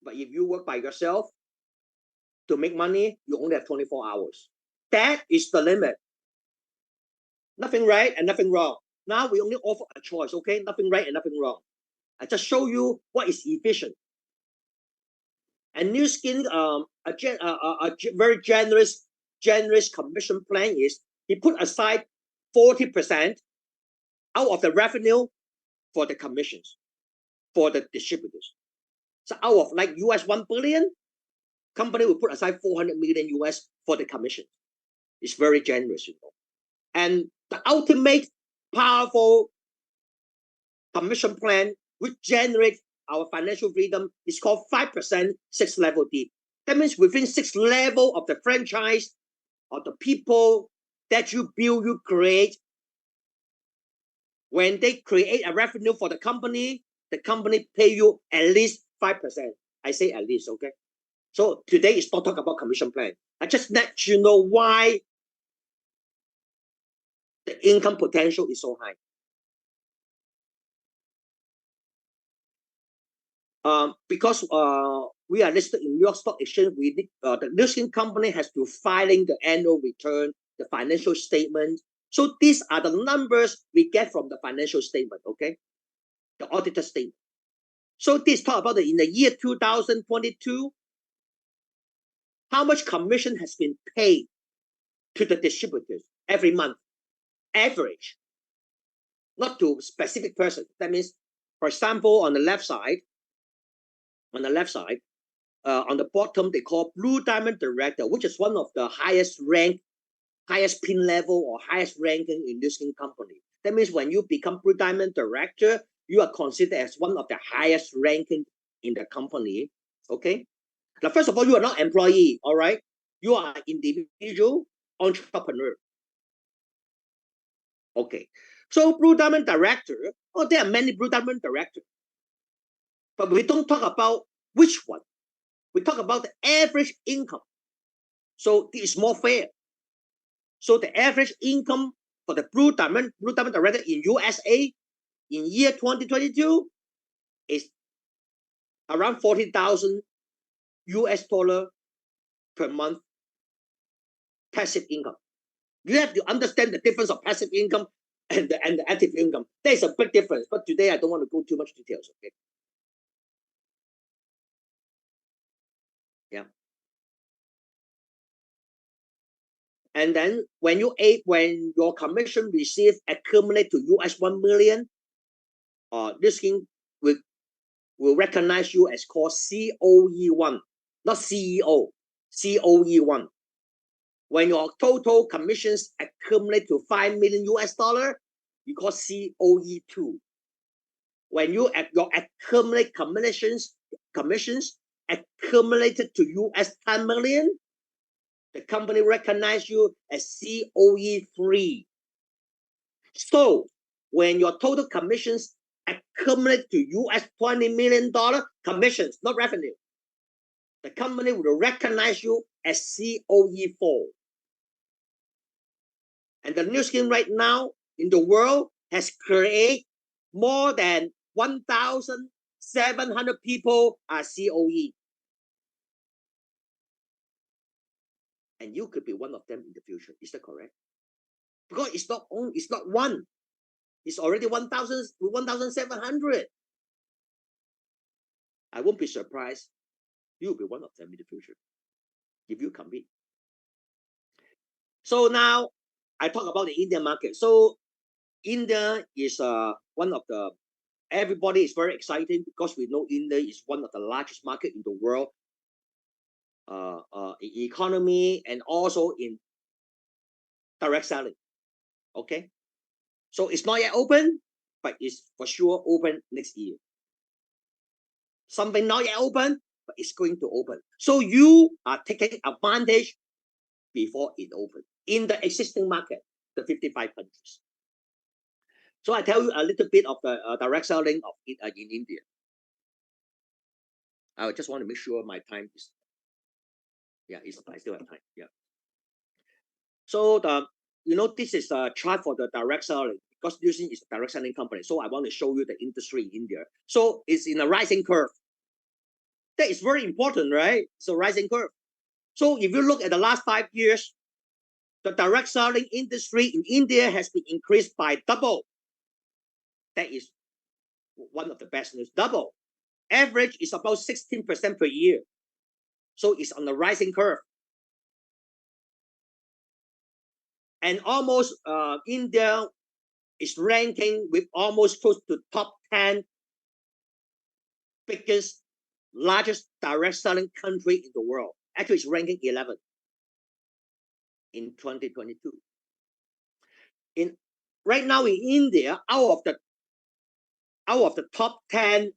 But if you work by yourself to make money, you only have 24 hours. That is the limit. Nothing right and nothing wrong. Now we only offer a choice, okay? Nothing right and nothing wrong. I just show you what is efficient. And New Skin, a very generous commission plan is, he put aside 40% out of the revenue for the commissions, for the distributors. So out of like US 1 billion, company will put aside 400 million US for the commission. It's very generous, you know. And the ultimate powerful commission plan which generates our financial freedom is called 5% 6 level deep. That means within 6 level of the franchise, or the people that you build, you create, when they create a revenue for the company pay you at least 5%. I say at least, okay? So today is not talk about commission plan. I just let you know why the income potential is so high. Because we are listed in New York Stock Exchange, we need, the listing company has to filing the annual return, the financial statement. So these are the numbers we get from the financial statement, okay? The auditor statement. So this talk about in the year 2022, how much commission has been paid to the distributors every month, average, not to specific person. That means, for example, on the left side, on the bottom, they call Blue Diamond Director, which is one of the highest rank, highest pin level or highest ranking in listing company. That means when you become Blue Diamond Director, you are considered as one of the highest ranking in the company. Okay. Now, first of all, you are not employee, all right? You are individual entrepreneur. Okay. So Blue Diamond Director, there are many Blue Diamond Directors. But we don't talk about which one. We talk about the average income. So this is more fair. So the average income for the Blue Diamond Director in USA in year 2022 is around 40,000 US dollar per month passive income. You have to understand the difference of passive income and the active income. There's a big difference, but today I don't want to go too much details. Okay. Yeah. And then when your commission receive accumulate to US 1 million, this thing will recognize you as called COE1, not CEO, COE1. When your total commissions accumulate to 5 million US dollar, you call COE2. When your accumulate commissions accumulated to US 10 million, the company recognize you as COE3. So when your total commissions accumulate to US $20 million commissions, not revenue, the company will recognize you as COE4. And the new scheme right now in the world has created more than 1,700 people are COE. And you could be one of them in the future. Is that correct? Because it's not one. It's already 1,700. I won't be surprised. You'll be one of them in the future. if you compete. So now I talk about the Indian market. So India is one of the, everybody is very excited because we know India is one of the largest market in the world, economy and also in direct selling. Okay, so it's not yet open, but it's for sure open next year. Something not yet open, but it's going to open. So you are taking advantage before it opens in the existing market, the 55 countries. So I tell you a little bit of the direct selling of it in India. I just want to make sure my time is, I still have time. Yeah. So this is a chart for the direct selling because using is a direct selling company. So I want to show you the industry in India. So it's in a rising curve. That is very important, right? It's a rising curve. So if you look at the last 5 years, the direct selling industry in India has been increased by double. That is one of the best news. Double. Average is about 16% per year. So it's on the rising curve. And almost India is ranking with almost close to top 10 biggest, largest direct selling country in the world. Actually, it's ranking 11 in 2022. Right now in India, out of the top 10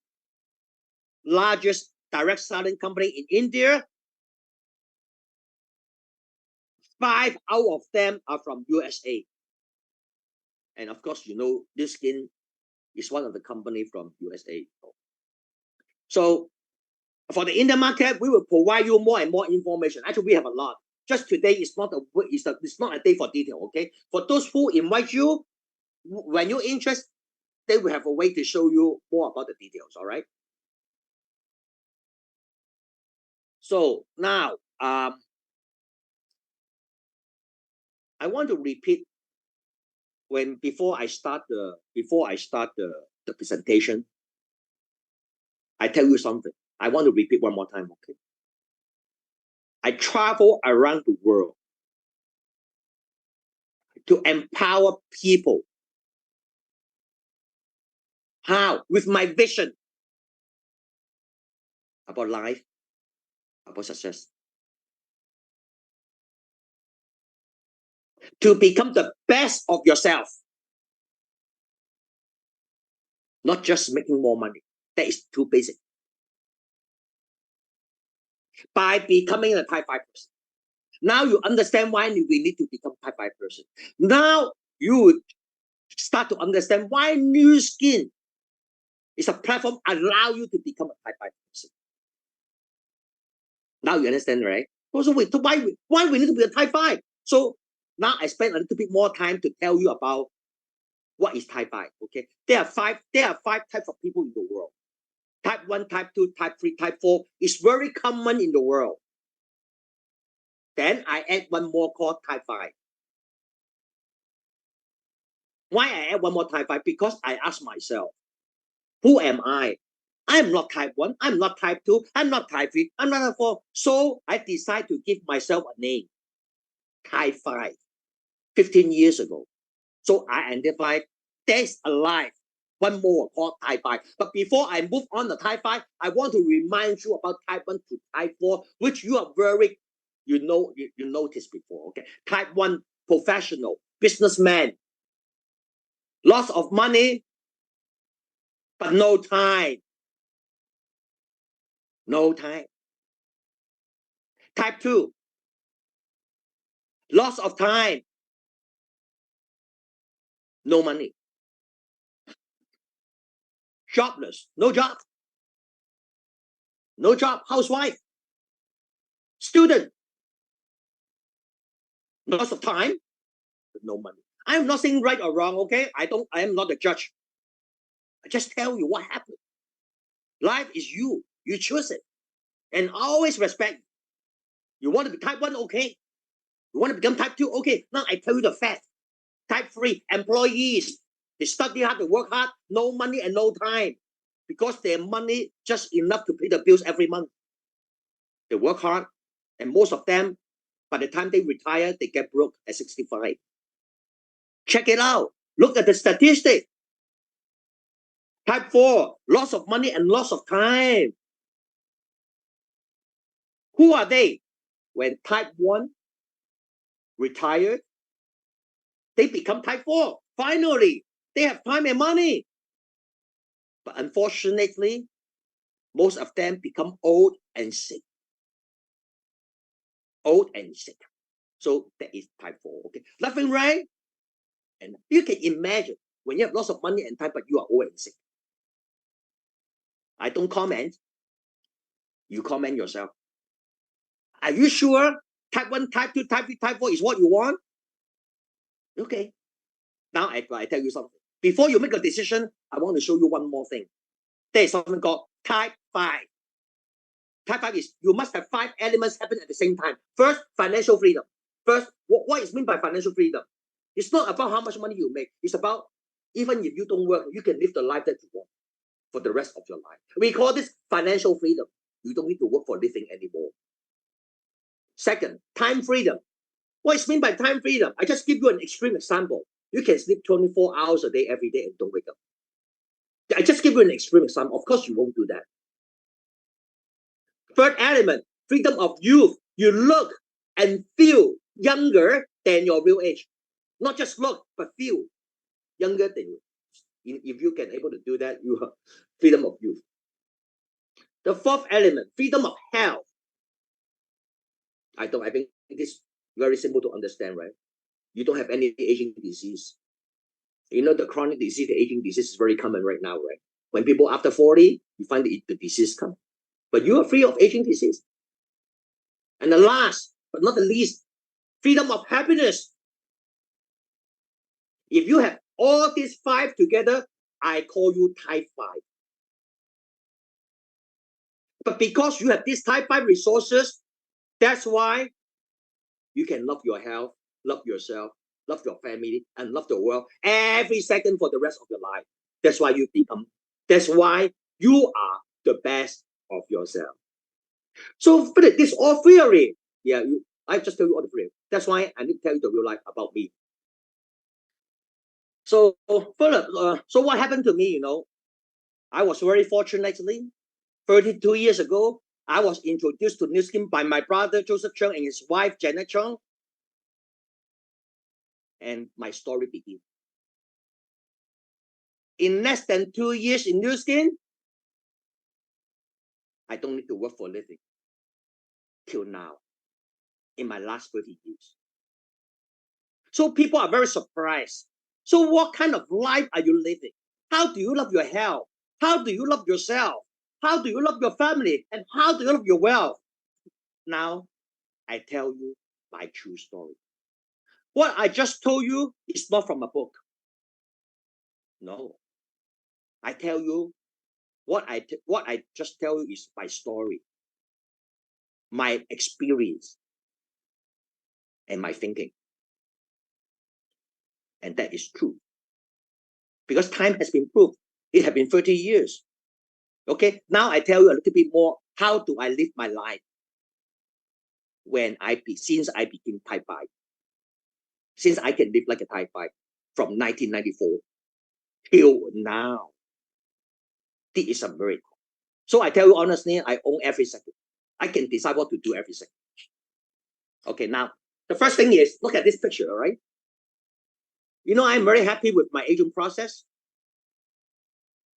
largest direct selling company in India, 5 out of them are from USA. And of course, this skin is one of the company from USA. So for the Indian market, we will provide you more and more information. Actually, we have a lot. Just today is not it's not a day for detail. Okay, for those who invite you, when you're interested, they will have a way to show you more about the details. All right. So now, I want to repeat before I start the presentation. I tell you something. I want to repeat one more time. Okay. I travel around the world to empower people. How? With my vision about life, about success. To become the best of yourself. Not just making more money. That is too basic. By becoming a type 5 person. Now you understand why we need to become type 5 person. Now you start to understand why New Skin is a platform allow you to become a type 5 person. Now you understand, right? So why we need to be a type 5? So now I spend a little bit more time to tell you about what is type 5. Okay, there are five types of people in the world. Type 1, type 2, type 3, type 4 is very common in the world. Then I add one more called type 5. Why I add one more type 5? Because I ask myself, who am I? I'm not type 1, I'm not type 2, I'm not type 3, I'm not type 4. So I decide to give myself a name, type 5, 15 years ago. So I identified there's a life, one more called type 5. But before I move on to type 5, I want to remind you about type 1 to type 4, which you are very, you noticed before. Okay, type 1, professional, businessman, lots of money, but no time. No time. Type 2, lots of time, no money. Jobless, no job. No job, housewife. Student, lots of time, but no money. I'm not saying right or wrong, okay? I am not a judge. I just tell you what happened. Life is you. You choose it. And always respect. You want to be type 1, okay. You want to become type 2, okay. Now I tell you the fact. Type 3, employees. They study hard, they work hard, no money and no time. Because their money just enough to pay the bills every month. They work hard, And most of them, by the time they retire, they get broke at 65. Check it out. Look at the statistic. Type 4, loss of money and loss of time. Who are they? When type 1 retired, they become type 4. Finally, they have time and money. But unfortunately, most of them become old and sick. Old and sick. So that is type 4. Okay. Nothing right? And you can imagine when you have lots of money and time, but you are old and sick. I don't comment. You comment yourself. Are you sure type 1, type 2, type 3, type 4 is what you want? Okay. Now I tell you something. Before you make a decision, I want to show you one more thing. There is something called type 5. Type 5 is you must have 5 elements happen at the same time. First, financial freedom. First, what is meant by financial freedom? It's not about how much money you make. It's about even if you don't work, you can live the life that you want for the rest of your life. We call this financial freedom. You don't need to work for a living anymore. Second, time freedom. What is meant by time freedom? I just give you an extreme example. You can sleep 24 hours a day every day and don't wake up. I just give you an extreme example. Of course, you won't do that. Third element, freedom of youth. You look and feel younger than your real age. Not just look, but feel younger than you. If you can able to do that, you have freedom of youth. The fourth element, freedom of health. I think this very simple to understand, right? You don't have any aging disease. You know, the chronic disease, the aging disease is very common right now, right? When people after 40, you find the disease come. But you are free of aging disease. And the last, but not the least, freedom of happiness. If you have all these 5 together, I call you type 5. But because you have these type 5 resources, that's why you can love your health, love yourself, love your family, and love the world every second for the rest of your life. That's why you are the best of yourself. So Philip, this all theory. Yeah, I just tell you all the theory. That's why I need to tell you the real life about me. So Philip, so what happened to me? You know, I was very fortunately 32 years ago, I was introduced to Nu Skin by my brother Joseph Cheung and his wife Janet Cheung, and my story begins. In less than 2 years in Nu Skin, I don't need to work for a living till now, in my last 30 years. So people are very surprised. So what kind of life are you living? How do you love your health? How do you love yourself? How do you love your family? And how do you love your wealth? Now, I tell you my true story. What I just told you is not from a book. No. I tell you, what I just tell you is my story, my experience, and my thinking. And that is true. Because time has been proved. It has been 30 years. Okay, now I tell you a little bit more. How do I live my life since I became type 5? Since I can live like a type 5 from 1994 till now. This is a miracle. So I tell you honestly, I own every second. I can decide what to do every second. Okay, now, the first thing is, look at this picture, all right? You know, I'm very happy with my aging process.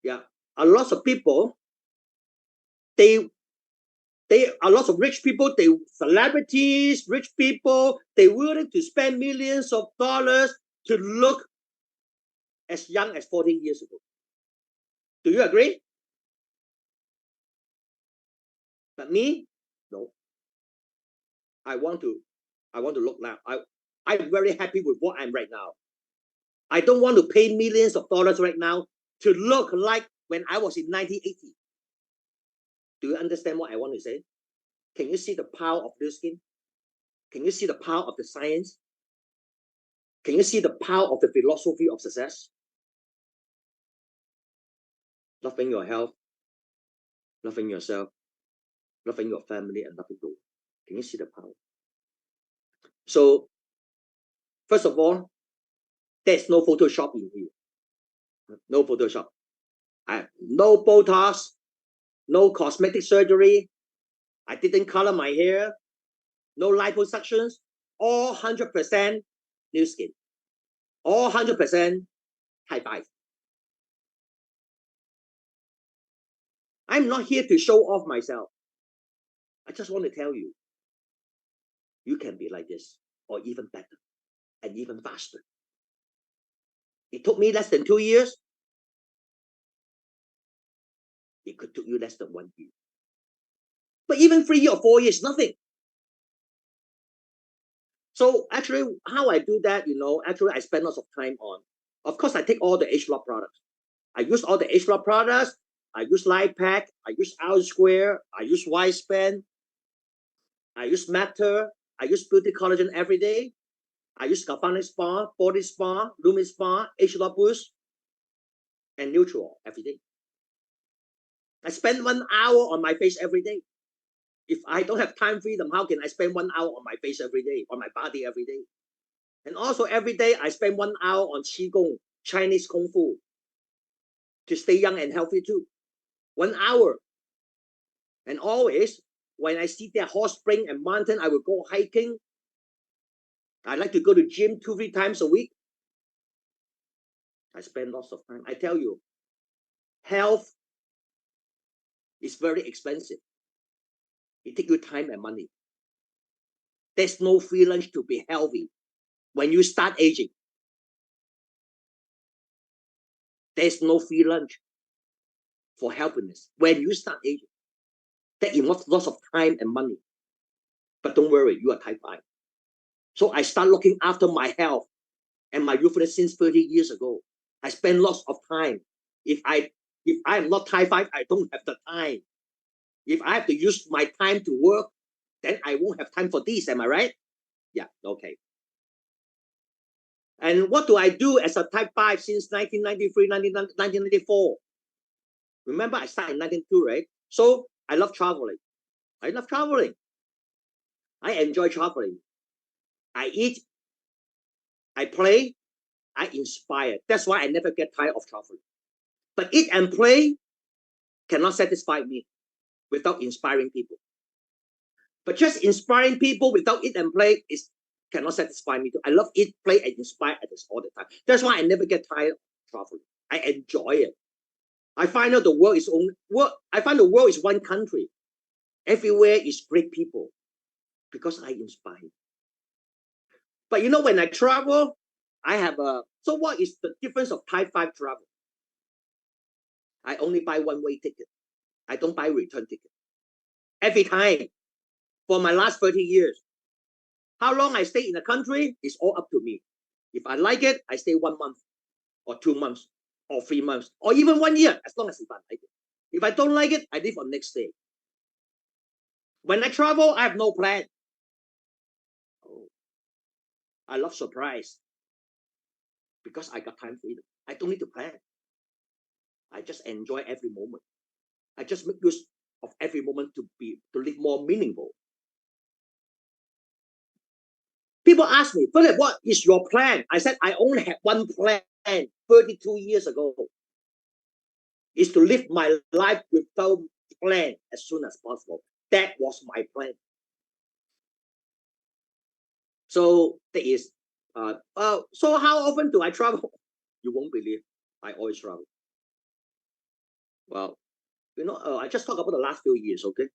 Yeah, a lot of people, they a lot of rich people, celebrities, rich people, they willing to spend millions of dollars to look as young as 40 years ago. Do you agree? But me, no. I want to look now. I'm very happy with what I'm right now. I don't want to pay millions of dollars right now to look like when I was in 1980. Do you understand what I want to say? Can you see the power of Nu Skin? Can you see the power of the science? Can you see the power of the philosophy of success? Loving your health, loving yourself, loving your family, and loving the world. Can you see the power? So, first of all, there's no Photoshop in here. No Photoshop. No Botox, no cosmetic surgery. I didn't color my hair. No liposuctions. All 100% new skin. All 100% high five. I'm not here to show off myself. I just want to tell you, you can be like this, or even better, and even faster. It took me less than 2 years. It could take you less than 1 year. But even 3 or 4 years, nothing. So actually, how I do that, actually I spend lots of time on. Of course, I take all the H-Block products. I use all the H-Block products. I use Light Pack. I use R Square. I use Span. I use Matter. I use Beauty Collagen every day. I use Galvanic Spa, Body Spa, Lumin Spa, H-Block Boost, and Neutral every day. I spend 1 hour on my face every day. If I don't have time freedom, how can I spend 1 hour on my face every day, on my body every day? And also every day I spend 1 hour on Qigong, Chinese Kung Fu, to stay young and healthy too. 1 hour. And always, when I see the hot spring and mountain, I will go hiking. I like to go to gym 2-3 times a week. I spend lots of time. I tell you, health is very expensive. It takes you time and money. There's no free lunch to be healthy when you start aging. There's no free lunch for healthiness when you start aging. That involves lots of time and money. But don't worry, you are type 5. So I start looking after my health and my youthfulness since 30 years ago. I spend lots of time. If I am not type 5, I don't have the time. If I have to use my time to work, then I won't have time for this. Am I right? Yeah, okay. And what do I do as a type 5 since 1993, 1994? Remember, I started in 1992, right? So I love traveling. I love traveling. I enjoy traveling. I eat, I play, I inspire. That's why I never get tired of traveling. But eat and play cannot satisfy me without inspiring people. But just inspiring people without eat and play cannot satisfy me too. I love eat, play, and inspire others all the time. That's why I never get tired of traveling. I enjoy it. I find out the world is I find the world is one country. Everywhere is great people because I inspire. But when I travel, I have so what is the difference of type 5 travel? I only buy one-way ticket. I don't buy return ticket. Every time for my last 30 years. How long I stay in the country is all up to me. If I like it, I stay 1 month or 2 months or 3 months or even 1 year, as long as if I like it. If I don't like it, I leave on next day. When I travel, I have no plan. Oh, I love surprise because I got time freedom. I don't need to plan. I just enjoy every moment. I just make use of every moment to live more meaningful. People ask me, Philip, what is your plan? I said, I only had one plan 32 years ago. Is to live my life without plan as soon as possible. That was my plan. So that is, so how often do I travel? You won't believe. I always travel. Well, I just talk about the last few years, okay?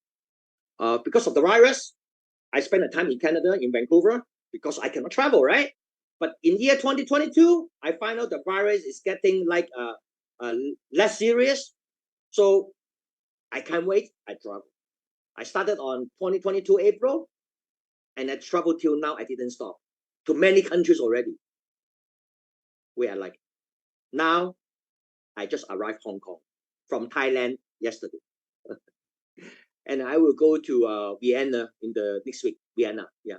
Because of the virus, I spent a time in Canada, in Vancouver, because I cannot travel, right? But in year 2022, I find out the virus is getting like less serious. So I can't wait. I travel. I started on 2022 April, and I traveled till now. I didn't stop to many countries already. Where I like. Now, I just arrived Hong Kong from Thailand yesterday. And I will go to Vienna in the next week. Vienna, yeah.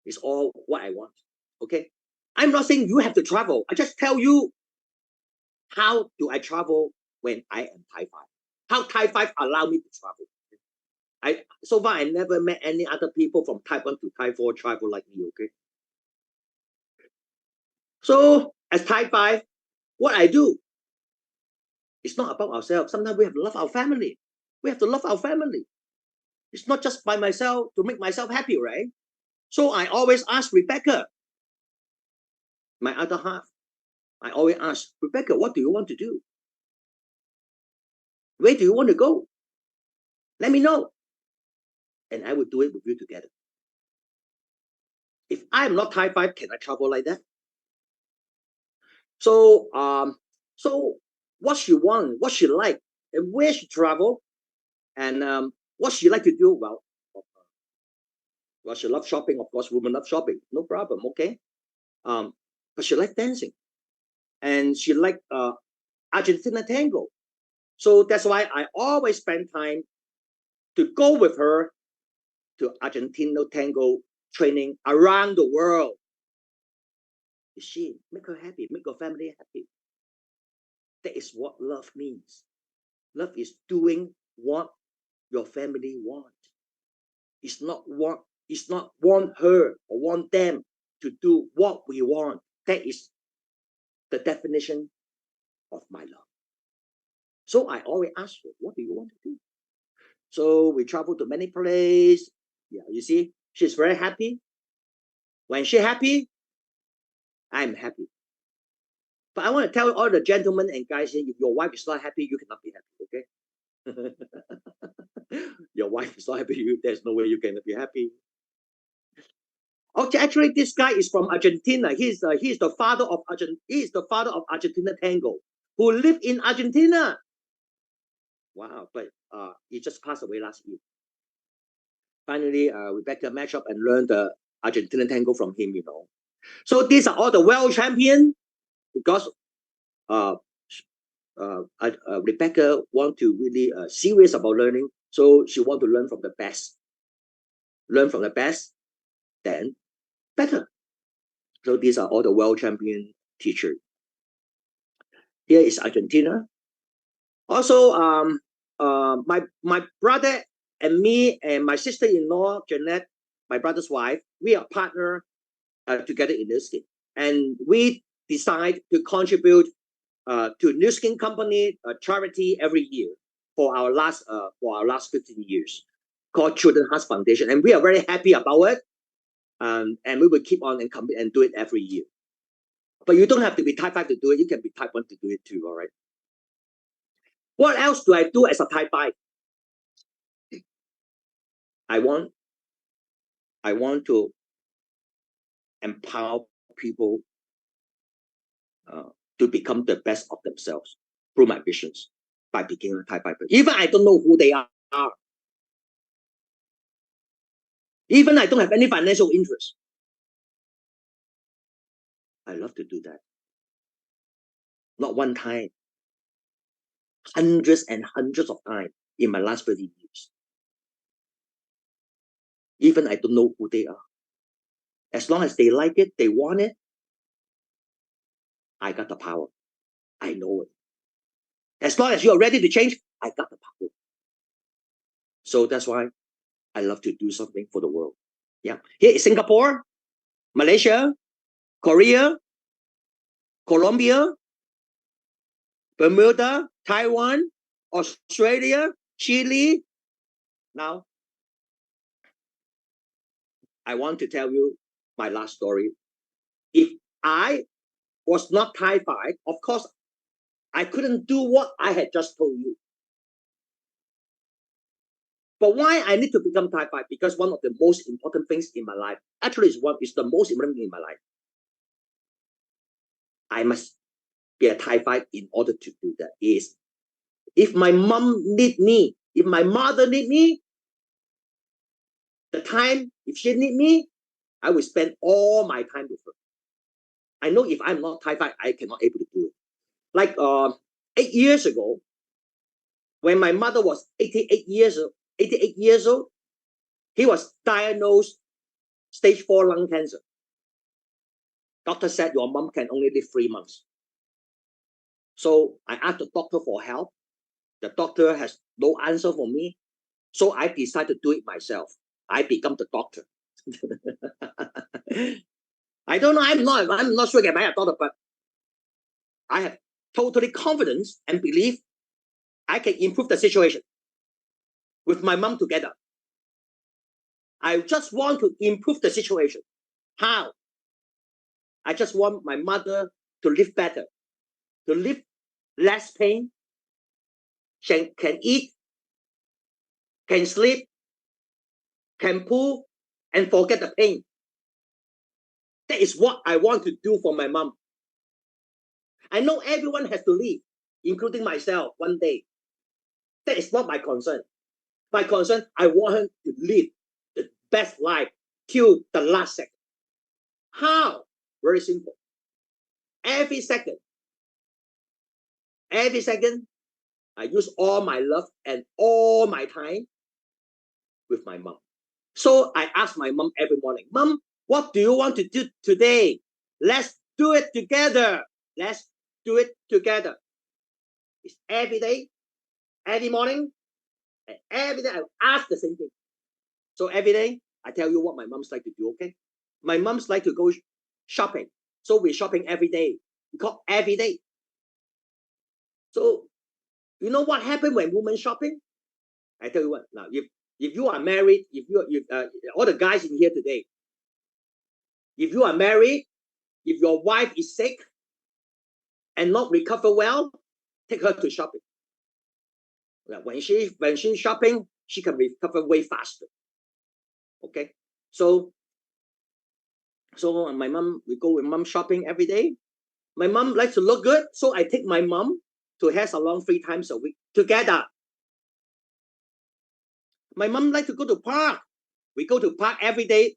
It's all what I want. Okay. I'm not saying you have to travel. I just tell you how do I travel when I am type 5. How type 5 allow me to travel. So far I never met any other people from type 1 to type 4 travel like me, okay? So as type 5, what I do, it's not about ourselves. Sometimes we have to love our family. We have to love our family. It's not just by myself to make myself happy, right? So I always ask Rebecca, my other half, I always ask, Rebecca, what do you want to do? Where do you want to go? Let me know. And I will do it with you together. If I'm not type 5, can I travel like that? So what she want, what she like, and where she travel, and what she like to do. Well, she loves shopping. Of course, women love shopping. No problem. Okay. But she like dancing, and she like Argentina tango. So that's why I always spend time to go with her to Argentina tango training around the world. You see, make her happy, make her family happy. That is what love means. Love is doing what your family want. It's not want her or want them to do what we want. That is the definition of my love. So I always ask her, what do you want to do? So we travel to many places. Yeah, you see, she's very happy. When she's happy, I'm happy. But I want to tell all the gentlemen and guys here, if your wife is not happy, you cannot be happy, okay? Your wife is not happy, there's no way you can be happy. Okay, actually, this guy is from Argentina. He's the father of Argentina tango, who lived in Argentina. Wow, but he just passed away last year. Finally, Rebecca matched up and learned the Argentina tango from him, you know. So these are all the world champion because Rebecca want to really serious about learning, so she want to learn from the best. Learn from the best, then better. So these are all the world champion teachers. Here is Argentina. Also, my brother and me and my sister-in-law Jeanette, my brother's wife, we are partner together in this thing, and we decide to contribute to New Skin Company charity every year for our last 15 years, called Children's Heart Foundation, and we are very happy about it. And we will keep on and do it every year. But you don't have to be type 5 to do it. You can be type 1 to do it too. All right. What else do I do as a type 5? I want to empower people to become the best of themselves through my visions by becoming a type 5. Even I don't know who they are. Even I don't have any financial interest. I love to do that. Not one time. Hundreds and hundreds of times in my last 30 years. Even I don't know who they are. As long as they like it, they want it, I got the power. I know it. As long as you're ready to change, I got the power. So that's why I love to do something for the world. Yeah. Here is Singapore, Malaysia, Korea, Colombia, Bermuda, Taiwan, Australia, Chile. Now, I want to tell you my last story. If I was not type 5, of course, I couldn't do what I had just told you. But why I need to become type 5? Because one of the most important things in my life, actually is the most important thing in my life. I must be a type 5 in order to do that. Is if my mom need me, if my mother need me, the time, if she need me, I will spend all my time with her. I know if I'm not type 5, I cannot able to do it. Like 8 years ago, when my mother was 88 years old, he was diagnosed stage 4 lung cancer. Doctor said your mom can only live 3 months. So I asked the doctor for help. The doctor has no answer for me. So I decided to do it myself. I become the doctor. I don't know. I'm not sure if I'm a doctor, but I have totally confidence and belief I can improve the situation with my mom together. I just want to improve the situation. How? I just want my mother to live better, to live less pain, can eat, can sleep, can pull, and forget the pain. That is what I want to do for my mom. I know everyone has to leave, including myself, one day. That is not my concern. My concern, I want her to live the best life till the last second. How? Very simple. Every second, I use all my love and all my time with my mom. So I ask my mom every morning, Mom, what do you want to do today? Let's do it together. Let's do it together. It's every day, every morning, and every day I ask the same thing. So every day, I tell you what my mom's like to do, okay? My mom's like to go shopping. So we're shopping every day. We call every day. So you know what happened when women shopping? I tell you what, now if you are married, if all the guys in here today, if you are married, if your wife is sick and not recover well, take her to shopping. When she's shopping, she can recover way faster. Okay, so my mom, we go with mom shopping every day. My mom likes to look good, so I take my mom to hair salon 3 times a week together. My mom likes to go to park. We go to park every day,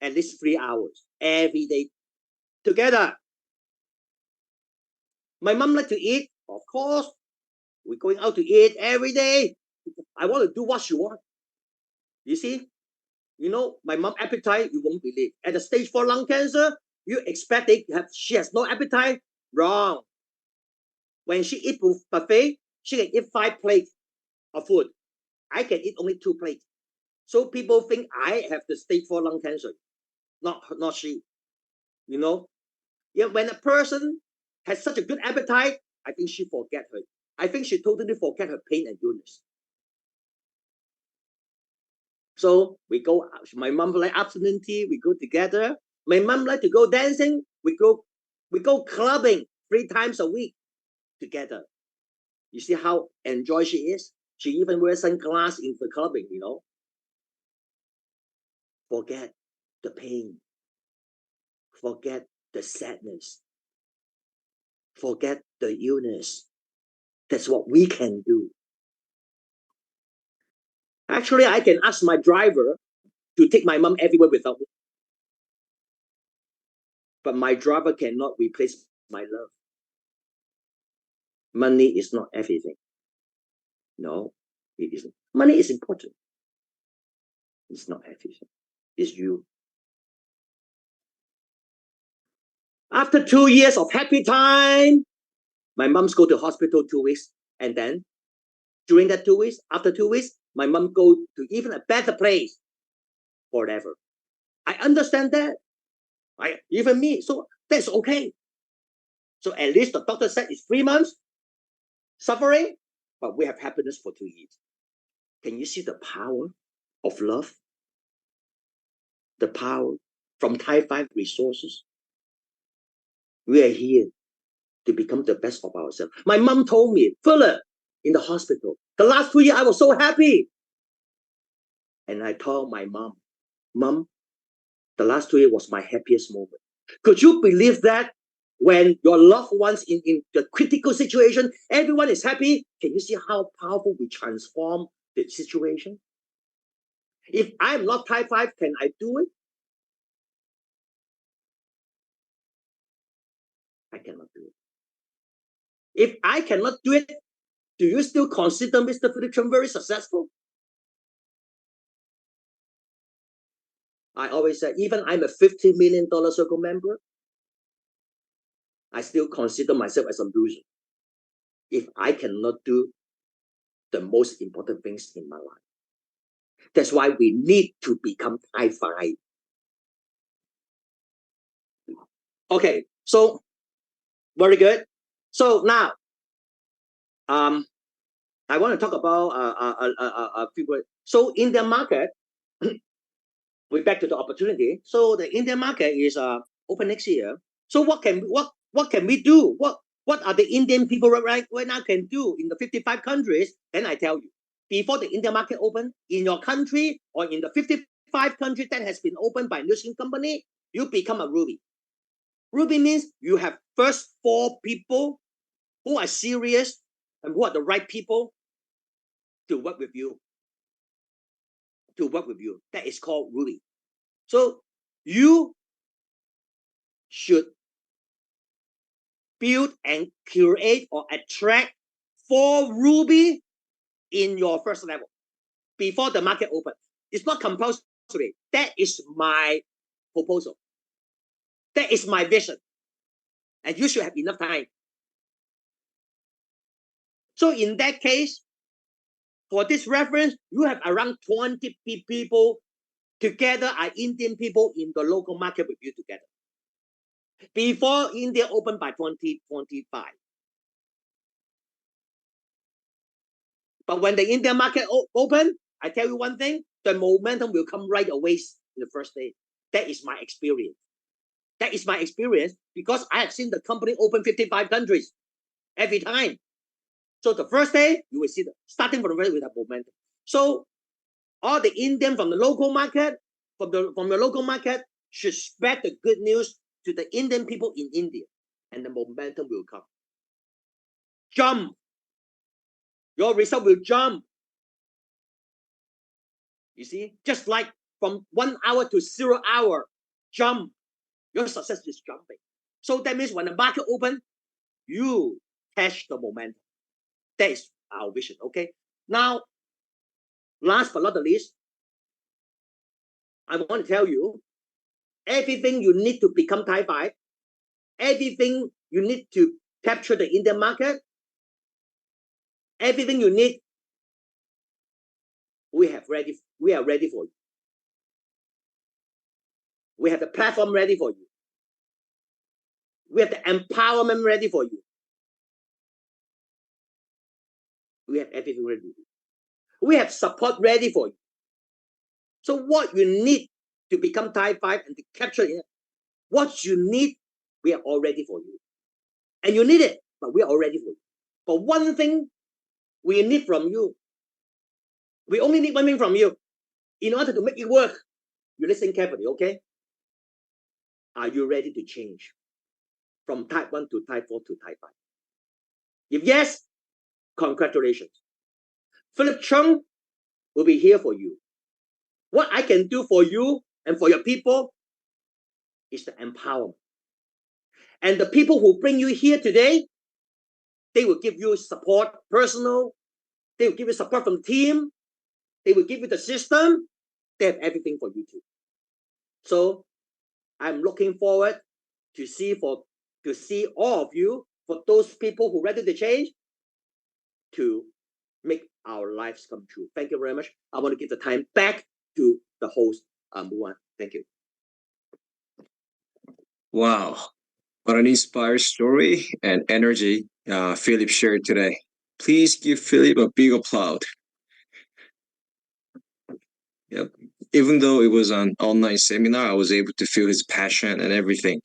at least 3 hours every day together. My mom likes to eat, of course. We're going out to eat every day. I want to do what she wants. You see, you know, my mom appetite, you won't believe. At the stage 4 lung cancer, you expect she has no appetite? Wrong. When she eat buffet, she can eat 5 plates of food. I can eat only 2 plates. So people think I have the stage 4 lung cancer, not she. You know, yeah. When a person has such a good appetite, I think she forget her. I think she totally forget her pain and illness. So we go. My mom like afternoon tea. We go together. My mom like to go dancing. We go clubbing 3 times a week together. You see how enjoy she is. She even wears sunglasses in the clubbing. You know, forget the pain. Forget the sadness. Forget the illness. That's what we can do. Actually, I can ask my driver to take my mom everywhere without me. But my driver cannot replace my love. Money is not everything. No, it isn't. Money is important. It's not everything. It's you. After 2 years of happy time, my mom's go to hospital 2 weeks. And then during that 2 weeks, after 2 weeks, my mom go to even a better place forever. I understand that. Even me. So that's okay. So at least the doctor said it's 3 months suffering, but we have happiness for 2 years. Can you see the power of love? The power from Thai 5 resources. We are here to become the best of ourselves. My mom told me, Philip, in the hospital, the last 2 years I was so happy. And I told my mom, Mom, the last 2 years was my happiest moment. Could you believe that when your loved ones in the critical situation, everyone is happy? Can you see how powerful we transform the situation? If I'm not Thai 5, can I do it? I cannot do it. If I cannot do it, do you still consider Mr. Philip Cheung very successful? I always say, even I'm a $50 million circle member, I still consider myself as a loser if I cannot do the most important things in my life. That's why we need to become Thai 5. Okay, so very good. So now, I want to talk about a few words. So in the market, we're back to the opportunity. So the Indian market is open next year. So what can we do? What are the Indian people right now can do in the 55 countries? Then I tell you, before the Indian market open in your country or in the 55 countries that has been opened by nursing company, you become a Ruby. Ruby means you have first 4 people who are serious and who are the right people to work with you. That is called Ruby. So you should build and create or attract 4 Ruby in your first level before the market opens. It's not compulsory. That is my proposal. That is my vision. And you should have enough time. So in that case, for this reference, you have around 20 people together are Indian people in the local market with you together. Before India opened by 2025. But when the Indian market open, I tell you one thing, the momentum will come right away in the first day. That is my experience. That is my experience because I have seen the company open 55 countries every time. So the first day, you will see starting from the very with a momentum. So all the Indian from the local market, from the local market, should spread the good news to the Indian people in India, and the momentum will come. Jump. Your result will jump. You see, just like from 1 hour to 0 hour, jump. Your success is jumping. So that means when the market open, you catch the momentum. That is our vision. Okay. Now, last but not the least, I want to tell you everything you need to become Thai 5, everything you need to capture the Indian market, everything you need, we are ready for you. We have the platform ready for you. We have the empowerment ready for you. We have everything ready. We have support ready for you. So what you need to become Thai 5 and to capture it, what you need, we are all ready for you. And you need it, but we are all ready for you. But one thing we need from you, we only need one thing from you. In order to make it work, you listen carefully, okay? Are you ready to change from type 1 to type 4 to type 5? If yes, congratulations. Philip Cheung will be here for you. What I can do for you and for your people is the empowerment. And the people who bring you here today, they will give you support, personal. They will give you support from the team. They will give you the system. They have everything for you too. So I'm looking forward to see all of you, for those people who are ready to change, to make our lives come true. Thank you very much. I want to give the time back to the host, Muan. Thank you. Wow. What an inspiring story and energy Philip shared today. Please give Philip a big applause. Yep. Even though it was an online seminar, I was able to feel his passion and everything.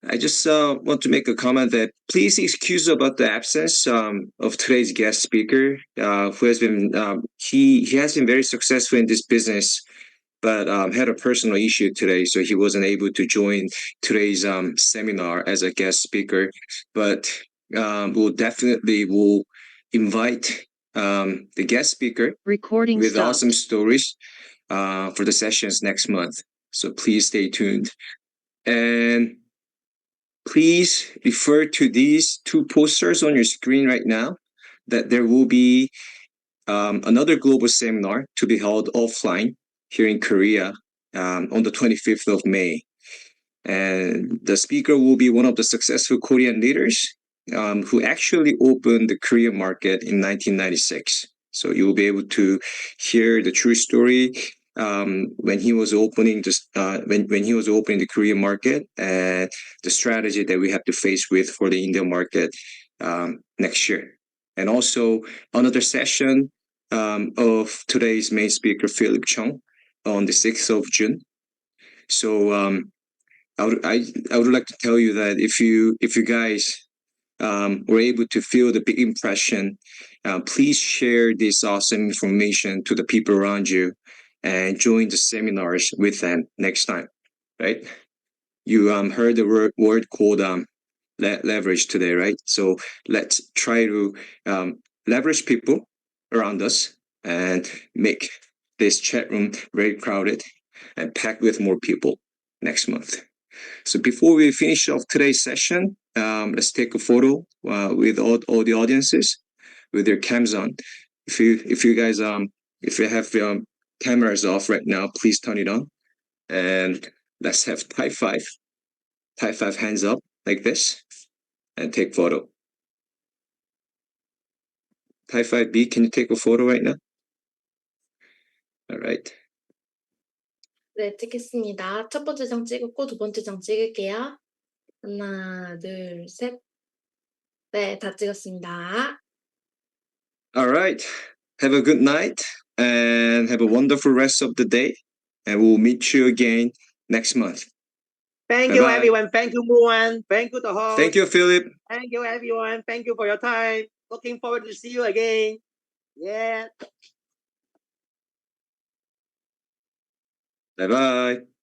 I just want to make a comment that please excuse about the absence of today's guest speaker, who has been he has been very successful in this business, but had a personal issue today, so he wasn't able to join today's seminar as a guest speaker. But we'll definitely invite the guest speaker Recording with stopped. awesome stories for the sessions next month. So please stay tuned. And please refer to these 2 posters on your screen right now, that there will be another global seminar to be held offline here in Korea on the 25th of May. And the speaker will be one of the successful Korean leaders who actually opened the Korean market in 1996. So you will be able to hear the true story when he was opening when he was opening the Korean market and the strategy that we have to face with for the Indian market next year. And also another session of today's main speaker, Philip Cheung, on the 6th of June. So I would like to tell you that if you guys were able to feel the big impression, please share this awesome information to the people around you and join the seminars with them next time, right? You heard the word called leverage today, right? So let's try to leverage people around us and make this chat room very crowded and packed with more people next month. So before we finish off today's session, let's take a photo with all the audiences with their cams on. If you guys if you have your cameras off right now, please turn it on, and let's have type 5 hands up like this and take photo. Type 5B, can you take a photo right now? All right. 네, 찍겠습니다. 첫 번째 장 찍었고 두 번째 장 찍을게요. 하나, 둘, 셋. 네, 다 찍었습니다. All right. Have a good night and have a wonderful rest of the day. And we'll meet you again next month. Thank you, Bye-bye. everyone. Thank you, Muan. Thank you, the host. Thank you, Philip. Thank you, everyone. Thank you for your time. Looking forward to see you again. Yeah. Bye-bye.